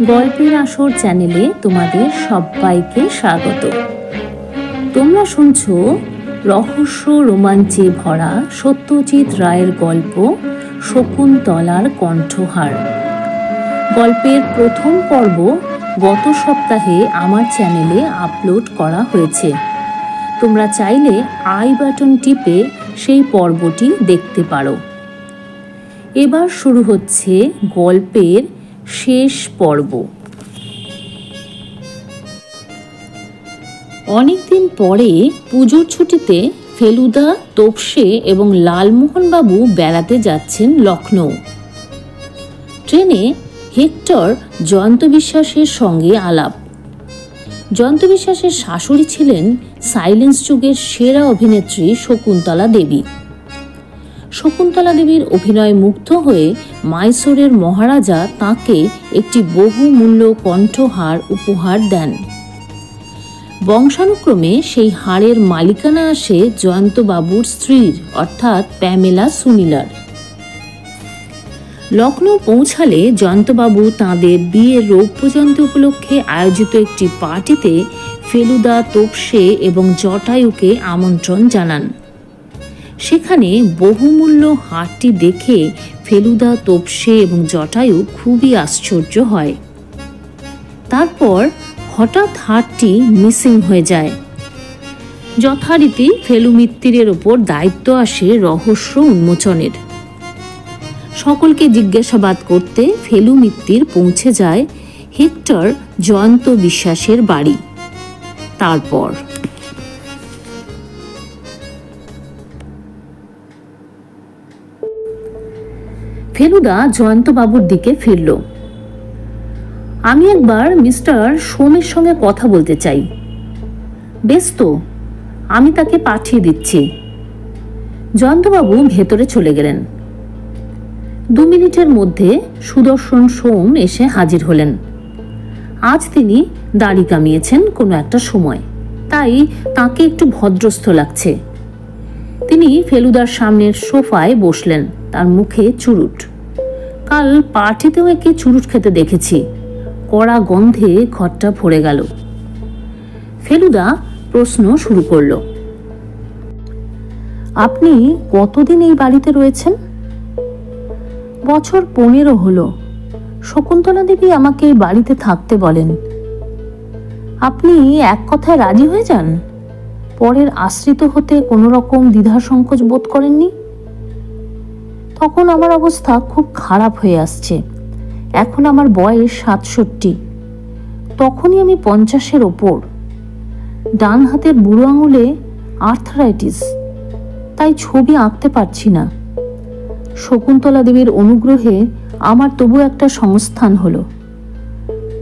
গল্পের আসর চ্যানেলে তোমাদের সবাইকে স্বাগত। তোমরা শুনছো রহস্য রোমাঞ্চে ভরা সত্যজিৎ রায়ের গল্প শকুন্তলার কণ্ঠহার। গল্পের প্রথম পর্ব গত সপ্তাহে আমার চ্যানেলে আপলোড করা হয়েছে। তোমরা চাইলে আই বাটন টিপে সেই পর্বটি দেখতে পারো। এবার শুরু হচ্ছে গল্পের শেষ পর্ব। অনেকদিন পরে পুজোর ছুটিতে ফেলুদা, তোপসে এবং লালমোহনবাবু বেড়াতে যাচ্ছেন লখনৌ। ট্রেনে হেক্টর জয়ন্ত বিশ্বাসের সঙ্গে আলাপ। জয়ন্ত বিশ্বাসের শাশুড়ি ছিলেন সাইলেন্স যুগের সেরা অভিনেত্রী শকুন্তলা দেবী। শকুন্তলা দেবীর অভিনয় মুগ্ধ হয়ে মাইসোরের মহারাজা তাঁকে একটি বহুমূল্য কণ্ঠহার উপহার দেন। বংশানুক্রমে সেই হাড়ের মালিকানা আসে জয়ন্তবাবুর স্ত্রীর অর্থাৎ প্যামেলা সুনিলার। লখনৌ পৌঁছালে জয়ন্তবাবু তাঁদের বিয়ের রৌপ্য জয়ন্তী উপলক্ষে আয়োজিত একটি পার্টিতে ফেলুদা, তোপসে এবং জটায়ুকে আমন্ত্রণ জানান। সেখানে বহুমূল্য হারটি দেখে ফেলুদা, তোপসে এবং জটায়ু খুবই আশ্চর্য হয়। তারপর হঠাৎ হারটি মিসিং হয়ে যায়। যথারীতি ফেলু মিত্তিরের ওপর দায়িত্ব আসে রহস্য উন্মোচনের। সকলকে জিজ্ঞাসাবাদ করতে ফেলু মিত্তির পৌঁছে যায় হেক্টর জয়ন্ত বিশ্বাসের বাড়ি। তারপর ফেলুদা জয়ন্তবাবুর দিকে ফিরল। আমি একবার মিস্টার সোমের সঙ্গে কথা বলতে চাই। বেশ তো, আমি তাকে পাঠিয়ে দিচ্ছি। জয়ন্তবাবু ভেতরে চলে গেলেন। 2 মিনিটের মধ্যে সুদর্শন সোম এসে হাজির হলেন। আজ তিনি দাড়ি কামিয়েছেন কোনো একটা সময়, তাই তাকে একটু ভদ্রস্থ লাগছে। তিনি ফেলুদার সামনের সোফায় বসলেন। তার মুখে চুরুট। কাল পার্টিতেও একে চুরুট খেতে দেখেছি। কড়া গন্ধে ঘরটা ভরে গেল। ফেলুদা প্রশ্ন শুরু করল, আপনি কতদিন এই বাড়িতে রয়েছেন? বছর 15 হলো। শকুন্তলা দেবী আমাকে এই বাড়িতে থাকতে বলেন। আপনি এক কথায় রাজি হয়ে যান? পরের আশ্রিত হতে কোনো রকম দ্বিধা সংকোচ বোধ করেননি? তখন আমার অবস্থা খুব খারাপ হয়ে আসছে। এখন আমার বয়স 67। তখনই আমি 50-এর ওপর। ডান হাতের বুড়ো আঙুলে আর্থ্রাইটিস, তাই ছবি আঁকতে পারছি না। শকুন্তলা দেবীর অনুগ্রহে আমার তবু একটা সংস্থান হলো।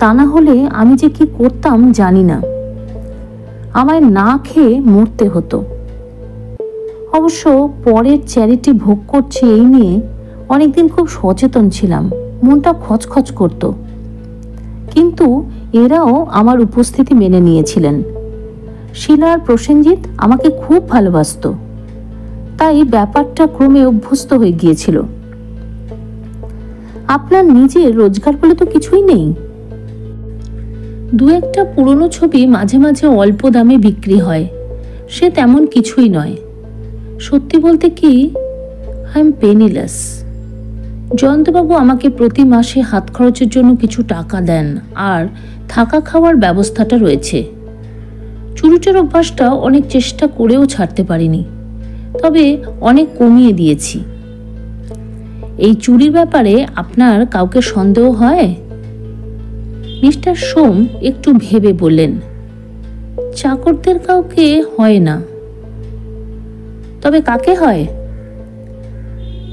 তা না হলে আমি যে কি করতাম জানি না। আমায় না খেয়ে মরতে হতো। অবশ্য পরের চ্যারিটি ভোগ করছি এই নিয়ে অনেকদিন খুব সচেতন ছিলাম। মনটা খচখচ করত। কিন্তু এরাও আমার উপস্থিতি মেনে নিয়েছিলেন। শিলা আর প্রসেনজিৎ আমাকে খুব ভালোবাসত, তাই ব্যাপারটা ক্রমে অভ্যস্ত হয়ে গিয়েছিল। আপনার নিজের রোজগার বলে তো কিছুই নেই। 2-একটা পুরনো ছবি মাঝে মাঝে অল্প দামে বিক্রি হয়, সে তেমন কিছুই নয়। সত্যি বলতে কি, আই এম পেনিলেস। জয়ন্তবাবু আমাকে প্রতি মাসে হাত খরচের জন্য কিছু টাকা দেন, আর থাকা খাওয়ার ব্যবস্থাটা রয়েছে। চুরুটের অভ্যাসটা অনেক চেষ্টা করেও ছাড়তে পারিনি, তবে অনেক কমিয়ে দিয়েছি। এই চুরির ব্যাপারে আপনার কাউকে সন্দেহ হয়? মিস্টার সোম একটু ভেবে বললেন, চাকরদের কাউকে হয় না। তবে কাকে হয়?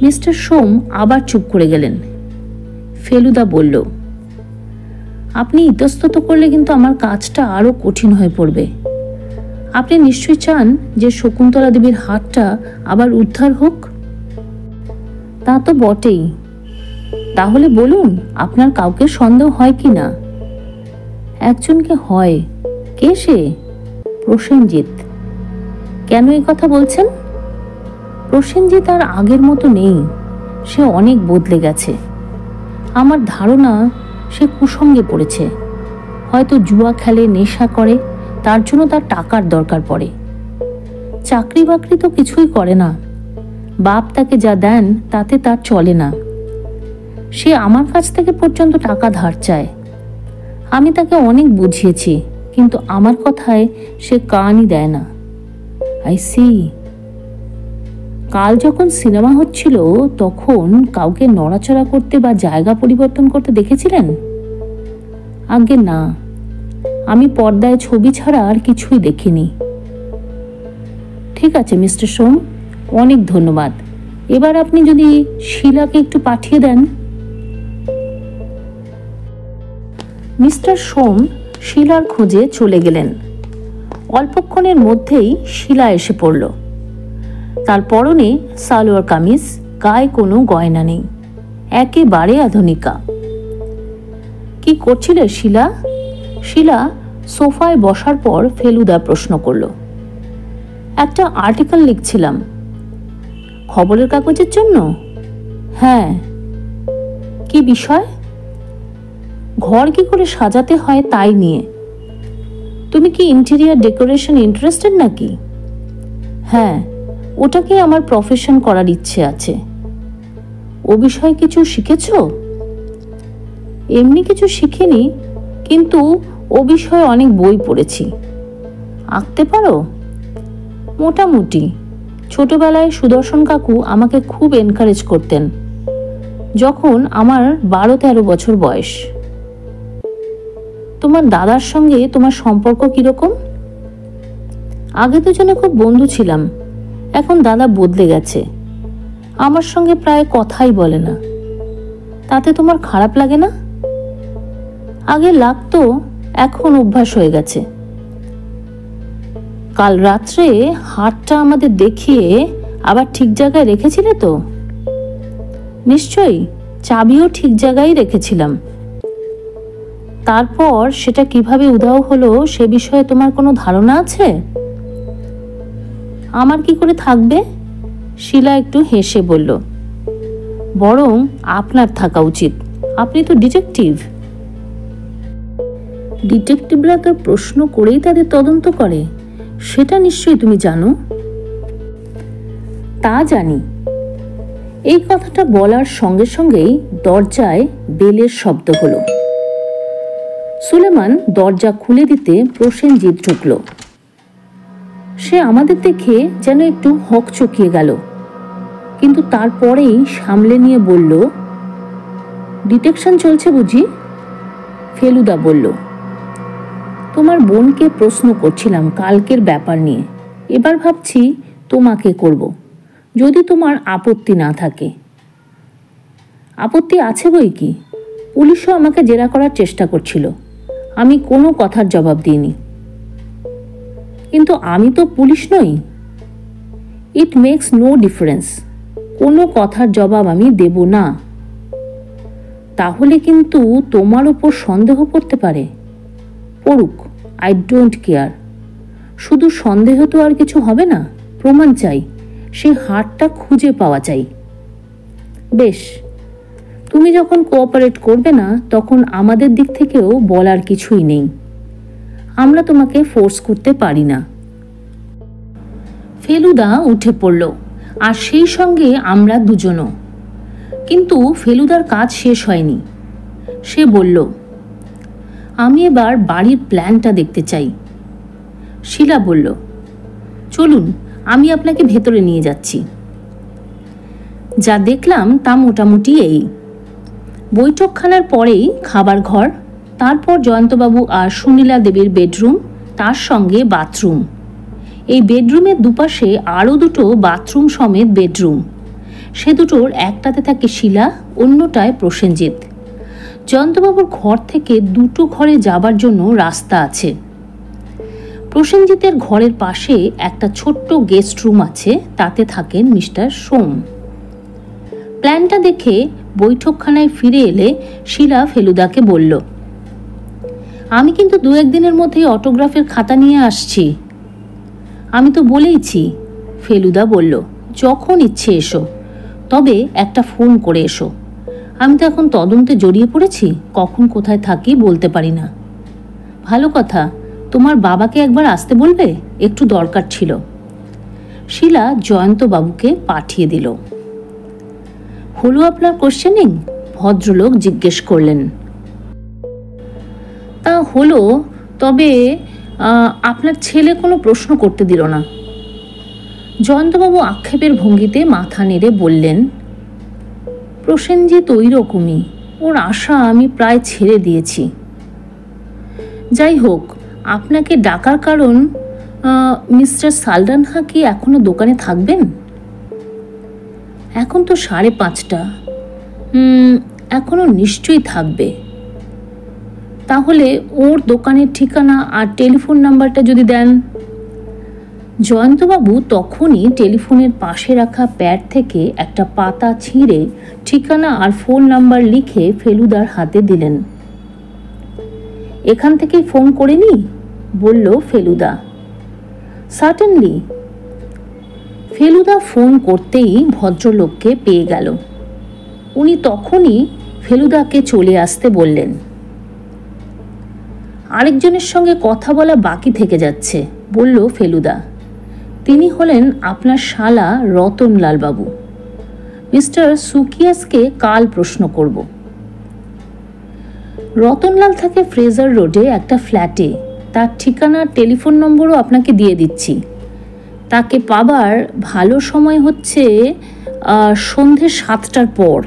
মিস্টার সোম আবার চুপ করে গেলেন। ফেলুদা বলল, আপনি ইতস্তত করলে কিন্তু আমার কাজটা আরো কঠিন হয়ে পড়বে। আপনি নিশ্চয়ই চান যে শকুন্তলা দেবীর হাতটা আবার উদ্ধার হোক? তা তো বটেই। তাহলে বলুন, আপনার কাউকে সন্দেহ হয় কি না? একজনকে হয়। কে সে? প্রসেনজিৎ। কেন এই কথা বলছেন? প্রসেনজিৎ আর আগের মতো নেই। সে অনেক বদলে গেছে। আমার ধারণা সে কুসঙ্গে পড়েছে, হয়তো জুয়া খেলে, নেশা করে, তার জন্য তার টাকার দরকার পড়ে। চাকরি বাকরি তো কিছুই করে না, বাপ তাকে যা দেন তাতে তার চলে না। সে আমার কাছ থেকে পর্যন্ত টাকা ধার চায়। আমি তাকে অনেক বুঝিয়েছি, কিন্তু আমার কথায় সে কানই দেয় না। I see. কাল যখন সিনেমা হচ্ছিল তখন কাউকে নড়াচড়া করতে বা জায়গা পরিবর্তন করতে দেখেছিলেন? আগে না, আমি পর্দায় ছবি ছাড়া আর কিছুই দেখিনি। ঠিক আছে মিস্টার সোম, অনেক ধন্যবাদ। এবার আপনি যদি শিলাকে একটু পাঠিয়ে দেন। মিস্টার সোম শিলার খোঁজে চলে গেলেন। অল্পক্ষণের মধ্যেই শিলা এসে পড়ল। তার পরনে সালোয়ার কামিজ, গায়ে কোনো গয়না নেই, একেবারে আধুনিকা। কি করছিলে শিলা? শিলা সোফায় বসার পর ফেলুদা প্রশ্ন করল। একটা আর্টিকেল লিখছিলাম। খবরের কাগজের জন্য? হ্যাঁ। কি বিষয়? ঘর কি করে সাজাতে হয় তাই নিয়ে। তুমি কি ইন্টেরিয়ার ডেকোরেশন ইন্টারেস্টেড নাকি? হ্যাঁ, ওটাকে আমার প্রফেশন করার ইচ্ছে আছে। ও বিষয়ে কিছু শিখেছ? এমনি কিছু শিখিনি, কিন্তু ও বিষয়ে অনেক বই পড়েছি। আঁকতে পারো? মোটামুটি। ছোটবেলায় সুদর্শন কাকু আমাকে খুব এনকারেজ করতেন, যখন আমার 12-13 বছর বয়স। তোমার দাদার সঙ্গে তোমার সম্পর্ক কিরকম? আগে দুজনে খুব বন্ধু ছিলাম, এখন দাদা বদলে গেছে, আমার সঙ্গে প্রায় কথাই বলে না। তাতে তোমার খারাপ লাগে না? আগে লাগতো, এখন অভ্যাস হয়ে গেছে। কাল রাত্রে হাতটা আমাদের দেখিয়ে আবার ঠিক জায়গায় রেখেছিলে তো? নিশ্চয়ই, চাবিও ঠিক জায়গায় রেখেছিলাম। তারপর সেটা কিভাবে উধাও হলো সে বিষয়ে তোমার কোনো ধারণা আছে? আমার কি করে থাকবে? শিলা একটু হেসে বলল। বরং আপনার থাকা উচিত, আপনি তো ডিটেকটিভ। ডিটেকটিভরা তো প্রশ্ন করেই তাদের তদন্ত করে, সেটা নিশ্চয়ই তুমি জানো। তা জানি। এই কথাটা বলার সঙ্গে সঙ্গেই দরজায় বেলের শব্দ হলো। সুলেমান দরজা খুলে দিতে প্রসেনজিৎ ঢুকল। সে আমাদের দেখে যেন একটু হকচকিয়ে গেল, কিন্তু তারপরেই সামলে নিয়ে বলল, ডিটেকশন চলছে বুঝি? ফেলুদা বলল, তোমার বোনকে প্রশ্ন করছিলাম কালকের ব্যাপার নিয়ে, এবার ভাবছি তোমাকে করব, যদি তোমার আপত্তি না থাকে। আপত্তি আছে বই কি, পুলিশও আমাকে জেরা করার চেষ্টা করছিল, আমি কোনো কথার জবাব দিইনি। কিন্তু আমি তো পুলিশ নই। ইট মেক্স নো ডিফারেন্স, কোনো কথার জবাব আমি দেব না। তাহলে কিন্তু তোমার উপর সন্দেহ পড়তে পারে। পড়ুক, আই ডোন্ট কেয়ার। শুধু সন্দেহ তো আর কিছু হবে না, প্রমাণ চাই, সে হাতটা খুঁজে পাওয়া চাই। বেশ, তুমি যখন কোঅপারেট করবে না তখন আমাদের দিক থেকেও বলার কিছুই নেই, আমরা তোমাকে ফোর্স করতে পারি না। ফেলুদা উঠে পড়ল, আর সেই সঙ্গে আমরা দুজনও। কিন্তু ফেলুদার কাজ শেষ হয়নি। সে বলল, আমি এবার বাড়ির প্ল্যানটা দেখতে চাই। শিলা বলল, চলুন, আমি আপনাকে ভেতরে নিয়ে যাচ্ছি। যা দেখলাম তা মোটামুটি এই। বৈঠকখানার পরেই খাবার ঘর, তারপর জয়ন্তবাবু আর সুনীলা দেবীর বেডরুম, তার সঙ্গে বাথরুম। এই বেডরুমের দুপাশে আরও দুটো বাথরুম সমেত বেডরুম। সে দুটোর একটাতে থাকে শিলা, অন্যটায় প্রসেনজিৎ। জয়ন্তবাবুর ঘর থেকে দুটো ঘরে যাবার জন্য রাস্তা আছে। প্রসেনজিতের ঘরের পাশে একটা ছোট্ট গেস্ট রুম আছে, তাতে থাকেন মিস্টার সোম। প্ল্যানটা দেখে বৈঠকখানায় ফিরে এলে শিলা ফেলুদাকে বলল, আমি কিন্তু 2-1 দিনের মধ্যেই অটোগ্রাফের খাতা নিয়ে আসছি। আমি তো বলেইছি। ফেলুদা বলল, যখন ইচ্ছে এসো, তবে একটা ফোন করে এসো। আমি তো এখন তদন্তে জড়িয়ে পড়েছি, কখন কোথায় থাকি বলতে পারি না। ভালো কথা, তোমার বাবাকে একবার আসতে বলবে, একটু দরকার ছিল। শিলা জয়ন্তবাবুকে পাঠিয়ে দিল। হলো আপনার কোশ্চেনিং? ভদ্রলোক জিজ্ঞেস করলেন। তা হলো, তবে আপনার ছেলে কোনো প্রশ্ন করতে দিল না। জয়ন্তবাবু আক্ষেপের ভঙ্গিতে মাথা নেড়ে বললেন, প্রসেনজিৎ ওই রকমই, ওর আশা আমি প্রায় ছেড়ে দিয়েছি। যাই হোক, আপনাকে ডাকার কারণ, মিস্টার সালডানহা কি এখনো দোকানে থাকবেন? এখন তো 5:30। এখনো নিশ্চয়ই থাকবে। তাহলে ওর দোকানের ঠিকানা আর টেলিফোন নাম্বারটা যদি দেন। জয়ন্তবাবু তখনই টেলিফোনের পাশে রাখা প্যাড থেকে একটা পাতা ছিঁড়ে ঠিকানা আর ফোন নাম্বার লিখে ফেলুদার হাতে দিলেন। এখান থেকেই ফোন করে নি, বলল ফেলুদা। সার্টেনলি। ফেলুদা ফোন করতেই ভদ্রলোককে পেয়ে গেল। উনি তখনই ফেলুদাকে চলে আসতে বললেন। আরেকজনের সঙ্গে কথা বলা বাকি থেকে যাচ্ছে, বলল ফেলুদা। তিনি হলেন আপনার শালা রতনলাল বাবু। মিস্টার সুকিয়াসকে কাল প্রশ্ন করব। রতনলাল থাকে ফ্রেজার রোডে একটা ফ্ল্যাটে। তার ঠিকানা, টেলিফোন নম্বরও আপনাকে দিয়ে দিচ্ছি। তাকে পাবার ভালো সময় হচ্ছে সন্ধে 7টার পর।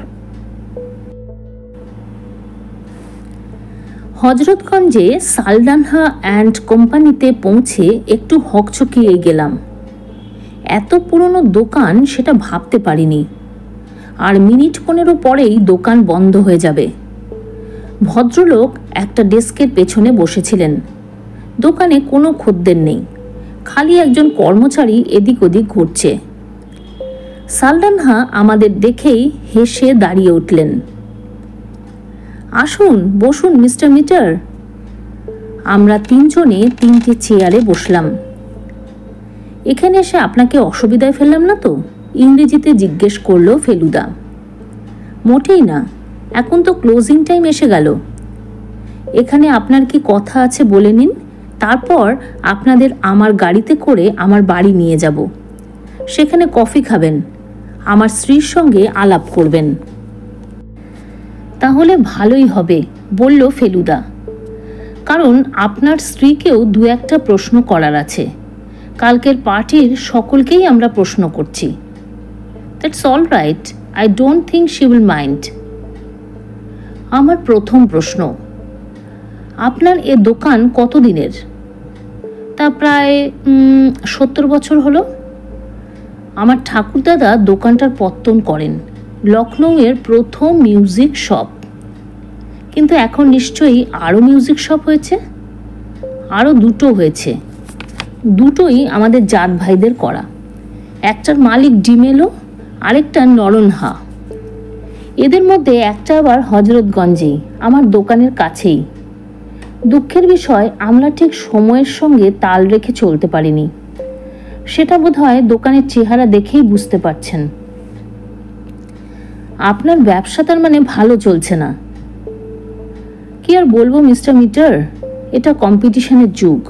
হজরতগঞ্জে সালডানহা অ্যান্ড কোম্পানিতে পৌঁছে একটু হকচকিয়ে গেলাম। এত পুরনো দোকান সেটা ভাবতে পারিনি। আর মিনিট 15 পরেই দোকান বন্ধ হয়ে যাবে। ভদ্রলোক একটা ডেস্কের পেছনে বসেছিলেন। দোকানে কোনো খদ্দের নেই, খালি একজন কর্মচারী এদিক ওদিক ঘুরছে। সালডানহা আমাদের দেখেই হেসে দাঁড়িয়ে উঠলেন। আসুন, বসুন মিস্টার মিটার। আমরা 3 জনে 3টে চেয়ারে বসলাম। এখানে এসে আপনাকে অসুবিধায় ফেললাম না তো? ইংরেজিতে জিজ্ঞেস করলো ফেলুদা। মোটেই না, এখন তো ক্লোজিং টাইম এসে গেল। এখানে আপনার কি কথা আছে বলে নিন, তারপর আপনাদের আমার গাড়িতে করে আমার বাড়ি নিয়ে যাব। সেখানে কফি খাবেন, আমার স্ত্রীর সঙ্গে আলাপ করবেন। তাহলে ভালোই হবে, বলল ফেলুদা, কারণ আপনার স্ত্রীকেও 2-1টা প্রশ্ন করার আছে। কালকের পার্টির সকলকেই আমরা প্রশ্ন করছি। That's all right, I don't think she will mind. আমার প্রথম প্রশ্ন, আপনার এ দোকান কতদিনের? তা প্রায় 70 বছর হলো। আমার ঠাকুরদাদা দোকানটার পত্তন করেন, লখনৌয়ের প্রথম মিউজিক শপ। কিন্তু এখন নিশ্চয়ই আরও মিউজিক শপ হয়েছে। আরও 2টো হয়েছে, দুটোই আমাদের জাত ভাইদের করা। একটার মালিক ডিমেলো, আরেকটা নরনহা। এদের মধ্যে একটা আবার হজরতগঞ্জেই, আমার দোকানের কাছেই। দুঃখের বিষয়, আমরা ঠিক সময়ের সঙ্গে তাল রেখে চলতে পারিনি। সেটা বোধহয় দোকানের চেহারা দেখেই বুঝতে পারছেন। আপনার ব্যবসা তার মানে ভালো চলছে না? কি আর বলবো মিস্টার মিটার, এটা কম্পিটিশনের যুগ।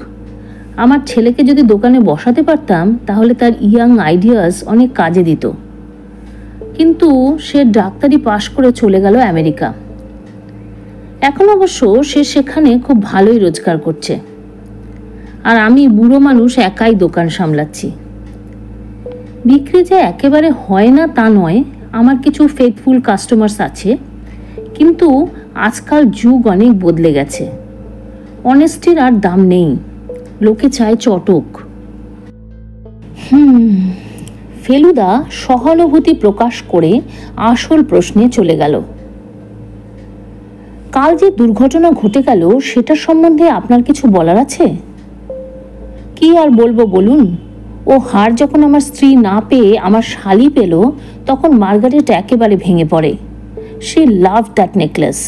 আমার ছেলেকে যদি দোকানে বসাতে পারতাম তাহলে তার ইয়াং আইডিয়াস অনেক কাজে দিত। কিন্তু সে ডাক্তারি পাশ করে চলে গেল আমেরিকা। এখন অবশ্য সে সেখানে খুব ভালোই রোজগার করছে। আর আমি বুড়ো মানুষ একাই দোকান সামলাচ্ছি। বিক্রি যে একেবারে হয় না তা নয়, আমার কিছু ফেথফুল কাস্টমার্স আছে। কিন্তু আজকাল যুগ অনেক বদলে গেছে। অনেস্টির আর দাম নেই, লোকে চায় চটক। ফেলুদা সহানুভূতি প্রকাশ করে আসল প্রশ্নে চলে গেল। কাল যে দুর্ঘটনা ঘটে গেল সেটা সম্বন্ধে আপনার কিছু বলার আছে? কি আর বলবো বলুন। ও হার যখন আমার স্ত্রী না পেয়ে আমার শালি পেল, তখন মার্গারেট একেবারে ভেঙে পড়ে। She love that necklace.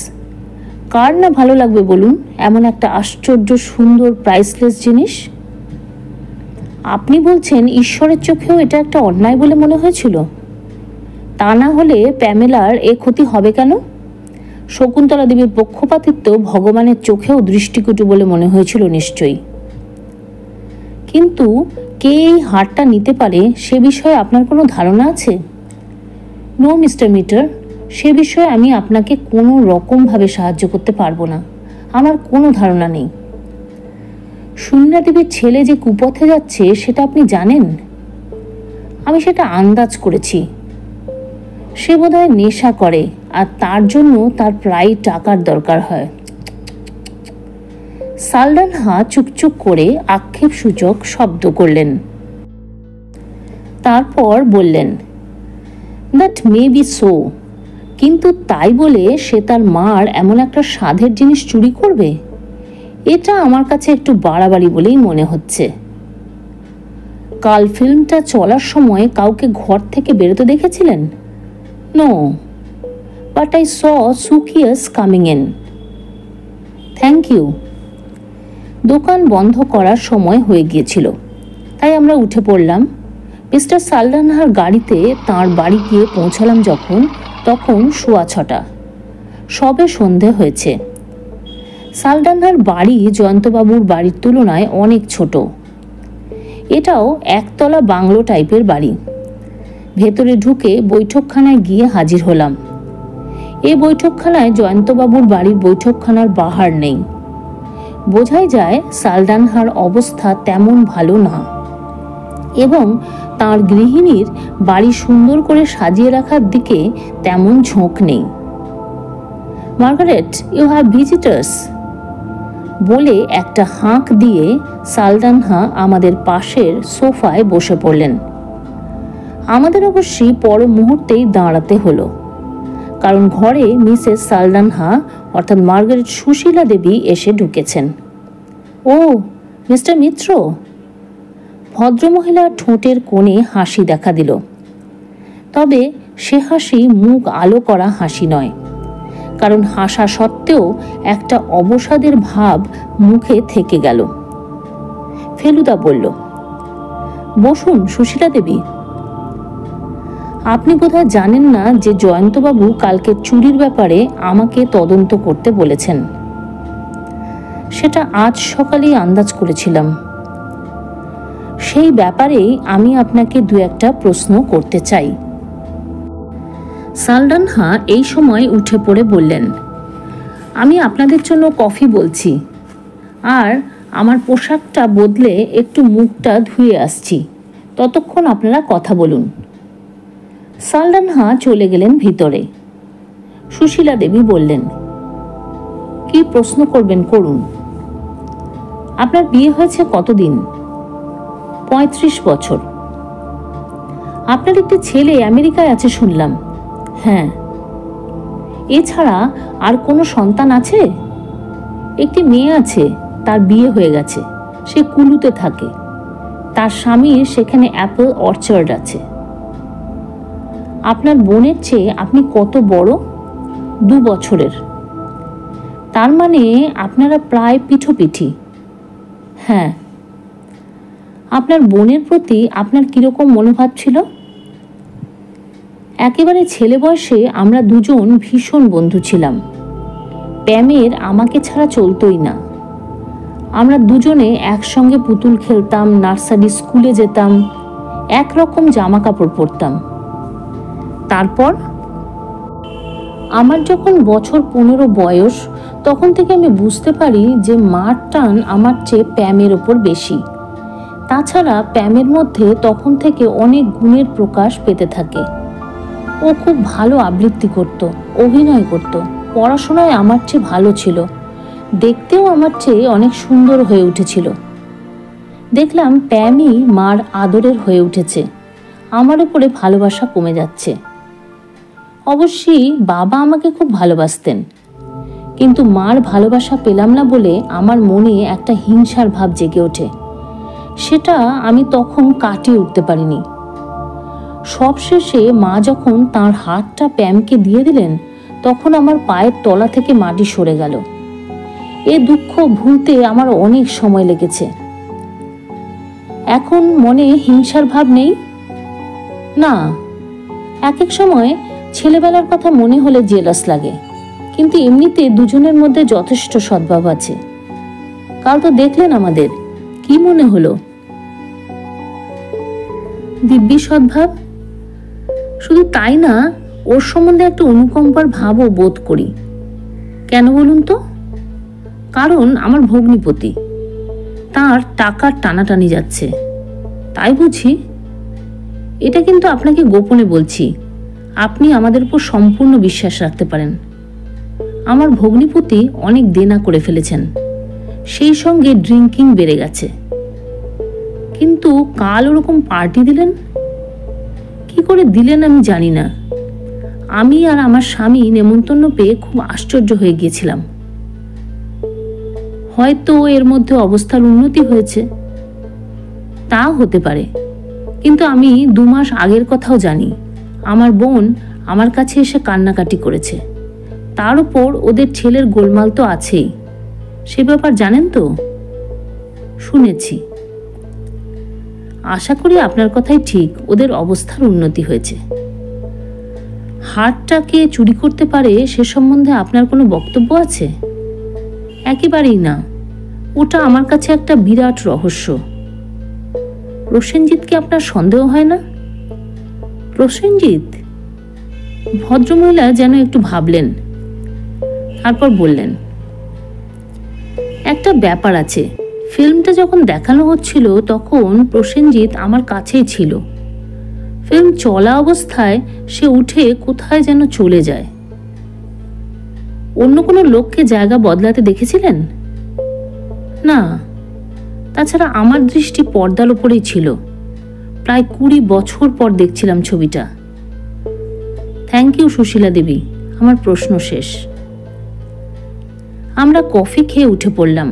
কার না ভালো লাগবে বলুন, এমন একটা আশ্চর্য সুন্দর প্রাইসলেস জিনিস। আপনি বলছেন ঈশ্বরের চোখেও এটা একটা অন্যায় বলে মনে হয়েছিল? তা না হলে প্যামেলার এ ক্ষতি হবে কেন? শকুন্তলা দেবীর পক্ষপাতিত্ব ভগবানের চোখেও দৃষ্টিকটু বলে মনে হয়েছিল নিশ্চয়ই। কিন্তু কে এই হারটা নিতে পারে সে বিষয়ে আপনার কোনো ধারণা আছে? নো মিস্টার মিটার, সে বিষয়ে আমি আপনাকে কোনো রকমভাবে সাহায্য করতে পারবো না। আমার কোনো ধারণা নেই। সুনীলা দেবীর ছেলে যে কুপথে যাচ্ছে সেটা আপনি জানেন? আমি সেটা আন্দাজ করেছি। সে বোধহয় নেশা করে, আর তার জন্য তার প্রায় টাকার দরকার হয়। সালডানহা চুপচুপ করে আক্ষেপসূচক শব্দ করলেন। তারপর বললেন, দ্যাট মে বি সো, কিন্তু তাই বলে সে তার মার এমন একটা সাধের জিনিস চুরি করবে? এটা আমার কাছে একটু বাড়াবাড়ি বলেই মনে হচ্ছে। কাল ফিল্মটা চলার সময় কাউকে ঘর থেকে বেরোতে দেখেছিলেন? No, but I saw Sukias coming in. Thank you. দোকান বন্ধ করার সময় হয়ে গিয়েছিল, তাই আমরা উঠে পড়লাম। মিস্টার সালডানহার গাড়িতে তাঁর বাড়ি গিয়ে পৌঁছালাম যখন, তখন 6:15। সবে সন্ধে হয়েছে। সালডানহার বাড়ি জয়ন্তবাবুর বাড়ির তুলনায় অনেক ছোট। এটাও একতলা বাংলো টাইপের বাড়ি। ভেতরে ঢুকে বৈঠকখানায় গিয়ে হাজির হলাম। এই বৈঠকখানায় জয়ন্তবাবুর বাড়ির বৈঠকখানার বাহার নেই। বোঝাই যায় সালডানহার অবস্থা তেমন ভালো না, এবং তাঁর গৃহিণীর বাড়ি সুন্দর করে সাজিয়ে রাখার দিকে তেমন ঝোঁক নেই। মার্গারেট, ইউ হ্যাভ ভিজিটার্স বলে একটা হাঁক দিয়ে সালডানহা আমাদের পাশের সোফায় বসে পড়লেন। আমাদের অবশ্যই পর মুহূর্তেই দাঁড়াতে হলো, কারণ ঘরে মিসেস সালডানহা অর্থাৎ মার্গারেট সুশীলা দেবী এসে ঢুকেছেন। ও মিস্টার মিত্র। ভদ্রমহিলার ঠোঁটের কোণে হাসি দেখা দিল, তবে সে হাসি মুখ আলো করা হাসি নয়, কারণ হাসা সত্ত্বেও একটা অবসাদের ভাব মুখে থেকে গেল। ফেলুদা বলল, বসুন সুশীলা দেবী। আপনি বোধহয় জানেন না যে জয়ন্তবাবু কালকে চুরির ব্যাপারে আমাকে তদন্ত করতে বলেছেন। সেটা আজ সকালেই আন্দাজ করেছিলাম। সেই ব্যাপারেই আমি আপনাকে দু একটা প্রশ্ন করতে চাই। সালডানহা এই সময় উঠে পড়ে বললেন, আমি আপনাদের জন্য কফি বলছি, আর আমার পোশাকটা বদলে একটু মুখটা ধুয়ে আসছি, ততক্ষণ আপনারা কথা বলুন। সালডানহা চলে গেলেন ভিতরে। সুশীলা দেবী বললেন, কি প্রশ্ন করবেন করুন। আপনার বিয়ে হয়েছে কতদিন? 35 বছর। আপনার একটি ছেলে আমেরিকায় আছে শুনলাম। হ্যাঁ। এছাড়া আর কোনো সন্তান আছে? একটি মেয়ে আছে, তার বিয়ে হয়ে গেছে, সে কুলুতে থাকে। তার স্বামীর সেখানে অ্যাপল অর্চার্ড আছে। আপনার বোনের চেয়ে আপনি কত বড়? 2 বছরের। তার মানে আপনারা প্রায় পিঠোপিঠি। হ্যাঁ। আপনার বোনের প্রতি আপনার কিরকম মনোভাব ছিল? একেবারে ছেলে বয়সে আমরা দুজন ভীষণ বন্ধু ছিলাম। প্যামের আমাকে ছাড়া চলতই না। আমরা দুজনে একসঙ্গে পুতুল খেলতাম, নার্সারি স্কুলে যেতাম, একরকম জামা কাপড় পরতাম। তারপর আমার যখন বছর 15 বয়স, তখন থেকে আমি বুঝতে পারি যে মার টান আমার চেয়ে প্যামের ওপর বেশি। তাছাড়া প্যামের মধ্যে তখন থেকে অনেক গুণের প্রকাশ পেতে থাকে। ও খুব ভালো আবৃত্তি করত, অভিনয় করত, পড়াশোনায় আমার চেয়ে ভালো ছিল, দেখতেও আমার চেয়ে অনেক সুন্দর হয়ে উঠেছিল। দেখলাম প্যামই মার আদরের হয়ে উঠেছে, আমার উপরে ভালোবাসা কমে যাচ্ছে। অবশ্যই বাবা আমাকে খুব ভালোবাসতেন, কিন্তু মার ভালোবাসা পেলাম না বলে আমার মনে একটা হিংসার ভাব জেগে ওঠে। সেটা আমি তখন কাটিয়ে উঠতে পারিনি। সবশেষে মা যখন তার হাতটা প্যামকে দিয়ে দিলেন, তখন আমার পায়ের তলা থেকে মাটি সরে গেল। এ দুঃখ ভুলতে আমার অনেক সময় লেগেছে। এখন মনে হিংসার ভাব নেই? না, এক এক সময় ছেলেবেলার কথা মনে হলে জেলাস লাগে, কিন্তু এমনিতে দুজনের মধ্যে যথেষ্ট সদ্ভাব আছে। কাল তো দেখলেন আমাদের, কি মনে হলো? দিব্যি সদ্ভাব। শুধু তাই না, ওর সম্বন্ধে একটা অনুকম্পার ভাবও বোধ করি। কেন বলুন তো? কারণ আমার ভগ্নিপতি, তার টাকার টানাটানি যাচ্ছে, তাই বুঝি। এটা কিন্তু আপনাকে গোপনে বলছি, আপনি আমাদের উপর সম্পূর্ণ বিশ্বাস রাখতে পারেন। আমার ভগ্নিপতি অনেক দেনা করে ফেলেছেন, সেই সঙ্গে ড্রিঙ্কিং বেড়ে গেছে। কিন্তু কাল ওরকম পার্টি দিলেন, কি করে দিলেন আমি জানি না। আমি আর আমার স্বামী নেমন্তন্ন পেয়ে খুব আশ্চর্য হয়ে গিয়েছিলাম। হয়তো এর মধ্যে অবস্থার উন্নতি হয়েছে, তা হতে পারে। কিন্তু আমি 2 মাস আগের কথাও জানি। আমার বোন আমার কাছে এসে কান্নাকাটি করেছে। তার উপর ওদের ছেলের গোলমাল তো আছেই। সে ব্যাপার জানেন তো? শুনেছি। আশা করি আপনার কথাই ঠিক, ওদের অবস্থার উন্নতি হয়েছে। হারটাকে চুরি করতে পারে সে সম্বন্ধে আপনার কোনো বক্তব্য আছে? একেবারেই না, ওটা আমার কাছে একটা বিরাট রহস্য। প্রসেনজিৎকে আপনার সন্দেহ হয় না? প্রসেনজিৎ? ভদ্রমহিলা যেন একটু ভাবলেন, তারপর বললেন, একটা ব্যাপার আছে। ফিল্মটা যখন দেখানো হচ্ছিল তখন প্রসেনজিৎ আমার কাছেই ছিল। ফিল্ম চলা অবস্থায় সে উঠে কোথায় যেন চলে যায়। অন্য কোনো লোককে জায়গা বদলাতে দেখেছিলেন? না, তাছাড়া আমার দৃষ্টি পর্দার উপরেই ছিল। প্রায় 20 বছর পর দেখছিলাম ছবিটা। থ্যাংক ইউ সুশীলা দেবী, আমার প্রশ্ন শেষ। আমরা কফি খেয়ে উঠে পড়লাম।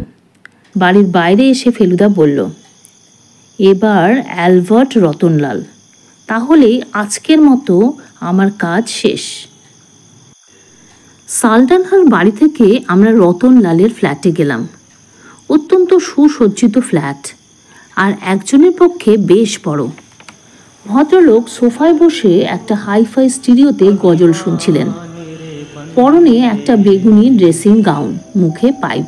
বাড়ির বাইরে এসে ফেলুদা বলল, এবার অ্যালবার্ট রতনলাল, তাহলে আজকের মতো আমার কাজ শেষ। সালডানহার বাড়ি থেকে আমরা রতনলালের ফ্ল্যাটে গেলাম। অত্যন্ত সুসজ্জিত ফ্ল্যাট, আর একজনের পক্ষে বেশ বড়। ভদ্রলোক সোফায় বসে একটা হাইফাই স্টিরিওতে গজল শুনছিলেন। পরনে একটা বেগুনি ড্রেসিং গাউন, মুখে পাইপ।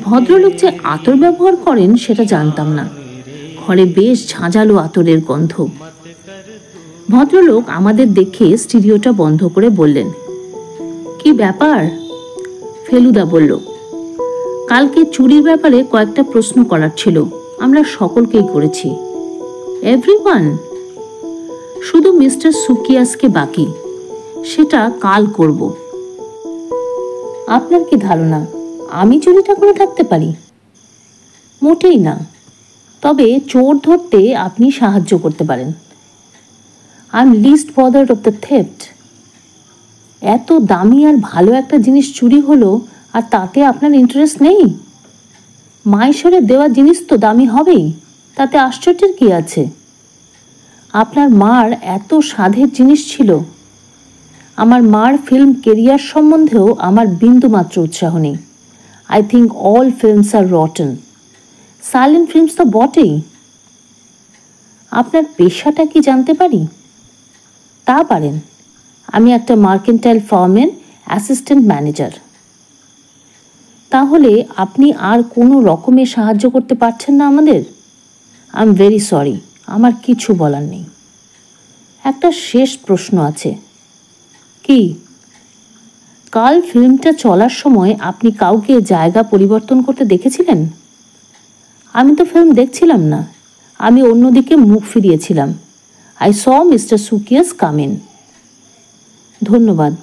ভদ্রলোক যে আতর ব্যবহার করেন সেটা জানতাম না। ঘরে বেশ ঝাঁঝালো আতরের গন্ধ। ভদ্রলোক আমাদের দেখে স্টিরিওটা বন্ধ করে বললেন, কি ব্যাপার? ফেলুদা বলল, কালকে চুরির ব্যাপারে কয়েকটা প্রশ্ন করার ছিল। আমরা সকলকেই করেছি। এভরিওয়ান? শুধু মিস্টার সুকিয়াসকে বাকি, সেটা কাল করব। আপনার কি ধারণা আমি চুরিটা করে থাকতে পারি? মোটেই না, তবে চোর ধরতে আপনি সাহায্য করতে পারেন। I am least bothered of the theft. এত দামি আর ভালো একটা জিনিস চুরি হলো, আর তাতে আপনার ইন্টারেস্ট নেই? মাইশরের দেওয়া জিনিস তো দামি হবেই, তাতে আশ্চর্যের কি আছে? আপনার মার এত সাধের জিনিস ছিল। আমার মার ফিল্ম কেরিয়ার সম্বন্ধেও আমার বিন্দুমাত্র উৎসাহ নেই। I think all films are rotten. Silent films তো বটেই। আপনার পেশাটা কি জানতে পারি? তা পারেন। আমি একটা মার্কেন্টাইল ফার্মের অ্যাসিস্ট্যান্ট ম্যানেজার। তাহলে আপনি আর কোনো রকমের সাহায্য করতে পারছেন না আমাদের? আই এম ভেরি সরি, আমার কিছু বলার নেই। একটা শেষ প্রশ্ন আছে। কি? কাল ফিল্মটা চলার সময় আপনি কাউকে জায়গা পরিবর্তন করতে দেখেছিলেন? আমি তো ফিল্ম দেখছিলাম না, আমি অন্যদিকে মুখ ফিরিয়েছিলাম। I saw mister Sukias come in. ধন্যবাদ।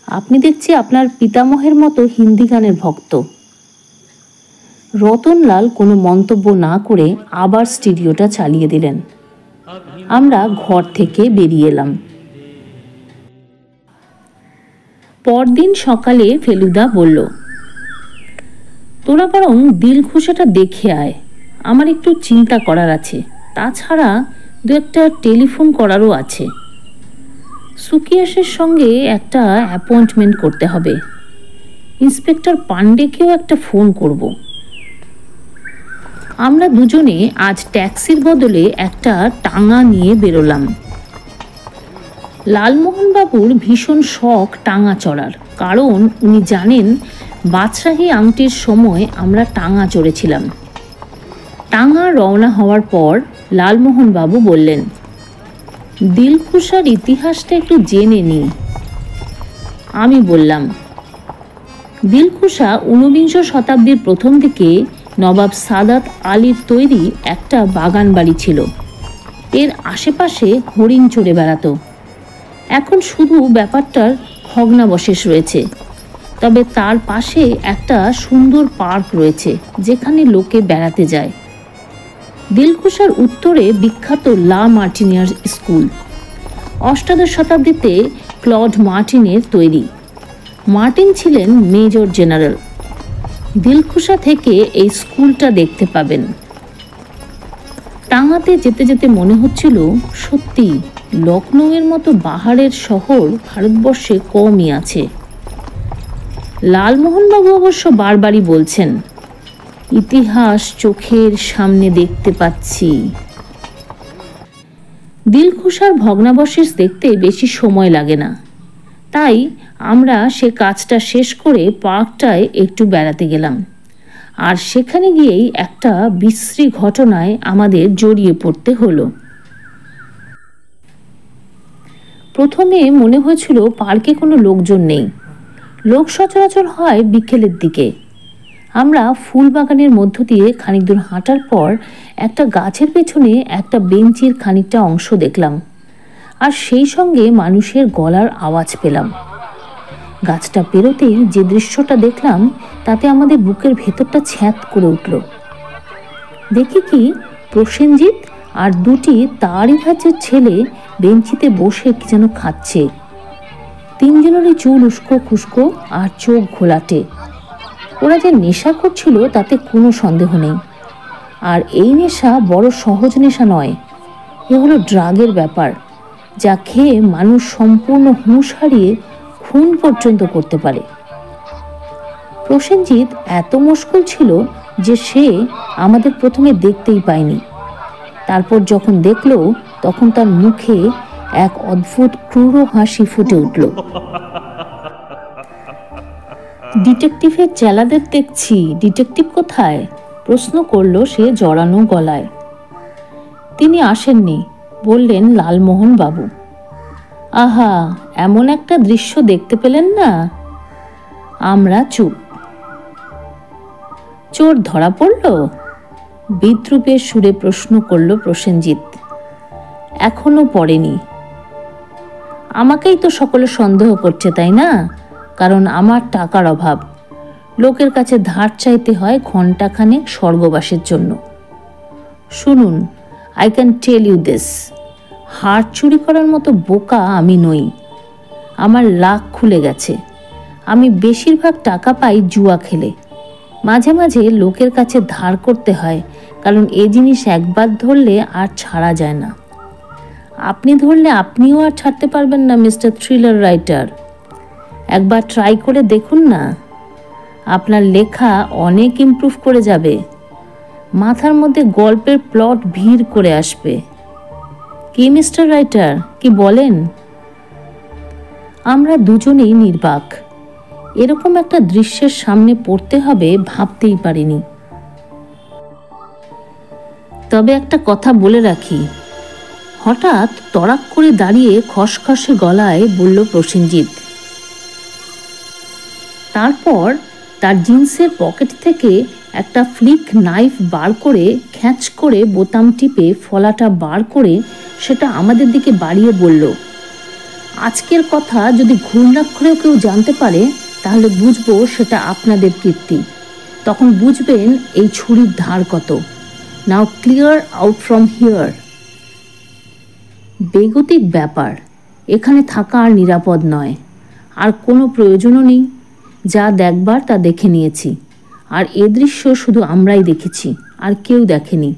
আপনি দেখছি আপনার পিতামহের মতো হিন্দি গানের ভক্ত। রতনলাল কোনো মন্তব্য না করে আবার স্টুডিওটা চালিয়ে দিলেন। আমরা ঘর থেকে বেরিয়ে এলাম। পরদিন সকালে ফেলুদা বলল, তোরা বরং দিলখুশাটা দেখে আয়, আমার একটু চিন্তা করার আছে। তাছাড়া 2-একটা টেলিফোন করারও আছে। সুকিয়াসের সঙ্গে একটা অ্যাপয়েন্টমেন্ট করতে হবে। ইন্সপেক্টর পান্ডেকেও একটা ফোন করব। আমরা দুজনে আজ ট্যাক্সির বদলে একটা টাঙা নিয়ে বেরোলাম। লালমোহনবাবুর ভীষণ শখ টাঙা চড়ার, কারণ উনি জানেন বাদশাহী আংটির সময় আমরা টাঙা চড়েছিলাম। টাঙা রওনা হওয়ার পর লালমোহনবাবু বললেন, দিলখুশার ইতিহাসটা একটু জেনে নিই। আমি বললাম, দিলখুশা ঊনবিংশ শতাব্দীর প্রথম দিকে নবাব সাদাত আলীর তৈরি একটা বাগান বাড়ি ছিল। এর আশেপাশে হরিণ চড়ে বেড়াতো। এখন শুধু ব্যাপারটার ভগ্নাবশেষ রয়েছে, তবে তার পাশে একটা সুন্দর পার্ক রয়েছে যেখানে লোকে বেড়াতে যায়। দিলখুশার উত্তরে বিখ্যাত লা মার্টিনিয়ার স্কুল, অষ্টাদশ শতাব্দীতে ক্লড মার্টিনের তৈরি। মার্টিন ছিলেন মেজর জেনারেল। দিলখুশা থেকে এই স্কুলটা দেখতে পাবেন। টাঙাতে যেতে যেতে মনে হচ্ছিল, সত্যি লখনৌয়ের মতো পাহাড়ের শহর ভারতবর্ষে কমই আছে। লালমোহনবাবু অবশ্য বারবারই বলছেন, ইতিহাস চোখের সামনে দেখতে পাচ্ছি। দিলখুশার ভগ্নাবশেষ দেখতে বেশি সময় লাগে না, তাই আমরা সে কাজটা শেষ করে পার্কটায় একটু বেড়াতে গেলাম। আর সেখানে গিয়েই একটা বিশ্রী ঘটনায় আমাদের জড়িয়ে পড়তে হলো। প্রথমে মনে হয়েছিল পার্কে কোনো লোকজন নেই, লোক সচরাচর হয় বিকেলের দিকে। আমরা ফুল বাগানের মধ্য দিয়ে খানিক দূর হাঁটার পর একটা গাছের পেছনে একটা বেঞ্চির খানিকটা অংশ দেখলাম, আর সেই সঙ্গে মানুষের গলার আওয়াজ পেলাম। গাছটা পেরোতেই যে দৃশ্যটা দেখলাম তাতে আমাদের বুকের ভেতরটা ছ্যাঁত করে উঠল। দেখি কি, প্রসেনজিৎ আর দুটি তারই ধাঁচের ছেলে বেঞ্চিতে বসে কি যেন খাচ্ছে। তিনজনেরই চুল উস্কো খুস্কো আর চোখ ঘোলাটে। ওরা যে নেশা করছিল তাতে কোনো সন্দেহ নেই। আর এই নেশা বড় সহজ নেশা নয়, এ হলো ড্রাগের ব্যাপার, যা খেয়ে মানুষ সম্পূর্ণ হুঁশ হারিয়ে খুন পর্যন্ত করতে পারে। প্রসেনজিৎ এত মুশকুল ছিল যে সে আমাদের প্রথমে দেখতেই পায়নি। তারপর যখন দেখলো তখন তার মুখে এক অদ্ভুত ক্রূর হাসি ফুটে উঠল। ডিটেকটিভের চেলাদের দেখছি, ডিটেকটিভ কোথায়? প্রশ্ন করলো সে জড়ানো গলায়। তিনি আসেননি, বললেন লালমোহন বাবু। আহা, এমন একটা দৃশ্য দেখতে পেলেন না? আমরা চুপ। চোর ধরা পড়ল? বিদ্রুপের সুরে প্রশ্ন করল প্রসেনজিৎ। এখনো পড়েনি। আমাকেই তো সকলে সন্দেহ করছে, তাই না? কারণ আমার টাকার অভাব, লোকের কাছে ধার চাইতে হয় ঘণ্টাখানেক স্বর্গবাসের জন্য। শুনুন, I can tell you this, হার চুরি করার মতো বোকা আমি নই। আমার লাক খুলে গেছে। আমি বেশিরভাগ টাকা পাই জুয়া খেলে। মাঝে মাঝে লোকের কাছে ধার করতে হয়, কারণ এ জিনিস একবার ধরলে আর ছাড়া যায় না। আপনি ধরলে আপনিও আর ছাড়তে পারবেন না মিস্টার থ্রিলার রাইটার। একবার ট্রাই করে দেখুন না, আপনার লেখা অনেক ইমপ্রুভ করে যাবে। মাথার মধ্যে গল্পের প্লট ভিড় করে আসবে। কি মিস্টার রাইটার, কি বলেন? আমরা দুজনেই নির্বাক। এরকম একটা দৃশ্যের সামনে পড়তে হবে ভাবতেই পারিনি। তবে একটা কথা বলে রাখি, হঠাৎ তড়াক করে দাঁড়িয়ে খসখসে গলায় বলল প্রসেনজিৎ। তারপর তার জিন্সের পকেট থেকে একটা ফ্লিক নাইফ বার করে খ্যাঁচ করে বোতাম টিপে ফলাটা বার করে সেটা আমাদের দিকে বাড়িয়ে বলল, আজকের কথা যদি ঘূর্ণাক্ষরেও কেউ জানতে পারে তাহলে বুঝবো সেটা আপনাদের কীর্তি। তখন বুঝবেন এই ছুরির ধার কত। নাও ক্লিয়ার আউট ফ্রম হিয়ার। বেগতিক ব্যাপার, এখানে থাকা আর নিরাপদ নয়, আর কোনো প্রয়োজনও নেই। যা দেখবার তা দেখে নিয়েছি, আর এ দৃশ্য শুধু আমরাই দেখেছি, আর কেউ দেখেনি।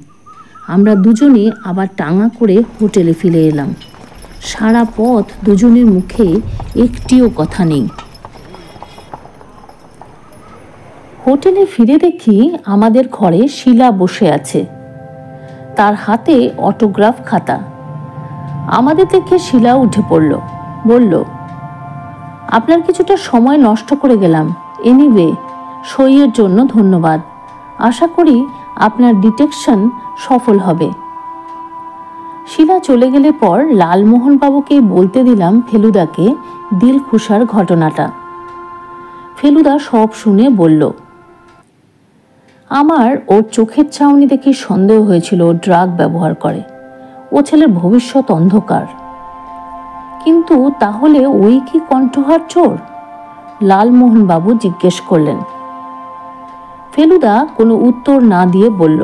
আমরা দুজনে আবার টাঙা করে হোটেলে ফিরে এলাম। সারা পথ দুজনের মুখে একটিও কথা নেই। হোটেলে ফিরে দেখি আমাদের ঘরে শিলা বসে আছে, তার হাতে অটোগ্রাফ খাতা। আমাদের দেখে শিলা উঠে পড়ল। বলল, আপনার কিছুটা সময় নষ্ট করে গেলাম। এনিওয়ে, সইয়ের জন্য ধন্যবাদ। আশা করি আপনার ডিটেকশন সফল হবে। শিলা চলে গেলে পর লালমোহনবাবুকে বলতে দিলাম ফেলুদাকে দিলখুশার ঘটনাটা। ফেলুদা সব শুনে বলল, আমার ওর চোখের চাউনি দেখে সন্দেহ হয়েছিল ও ড্রাগ ব্যবহার করে। ও ছেলের ভবিষ্যৎ অন্ধকার। কিন্তু তাহলে ওই কি কণ্ঠহার চোর? লালমোহনবাবু জিজ্ঞেস করলেন। ফেলুদা কোনো উত্তর না দিয়ে বলল,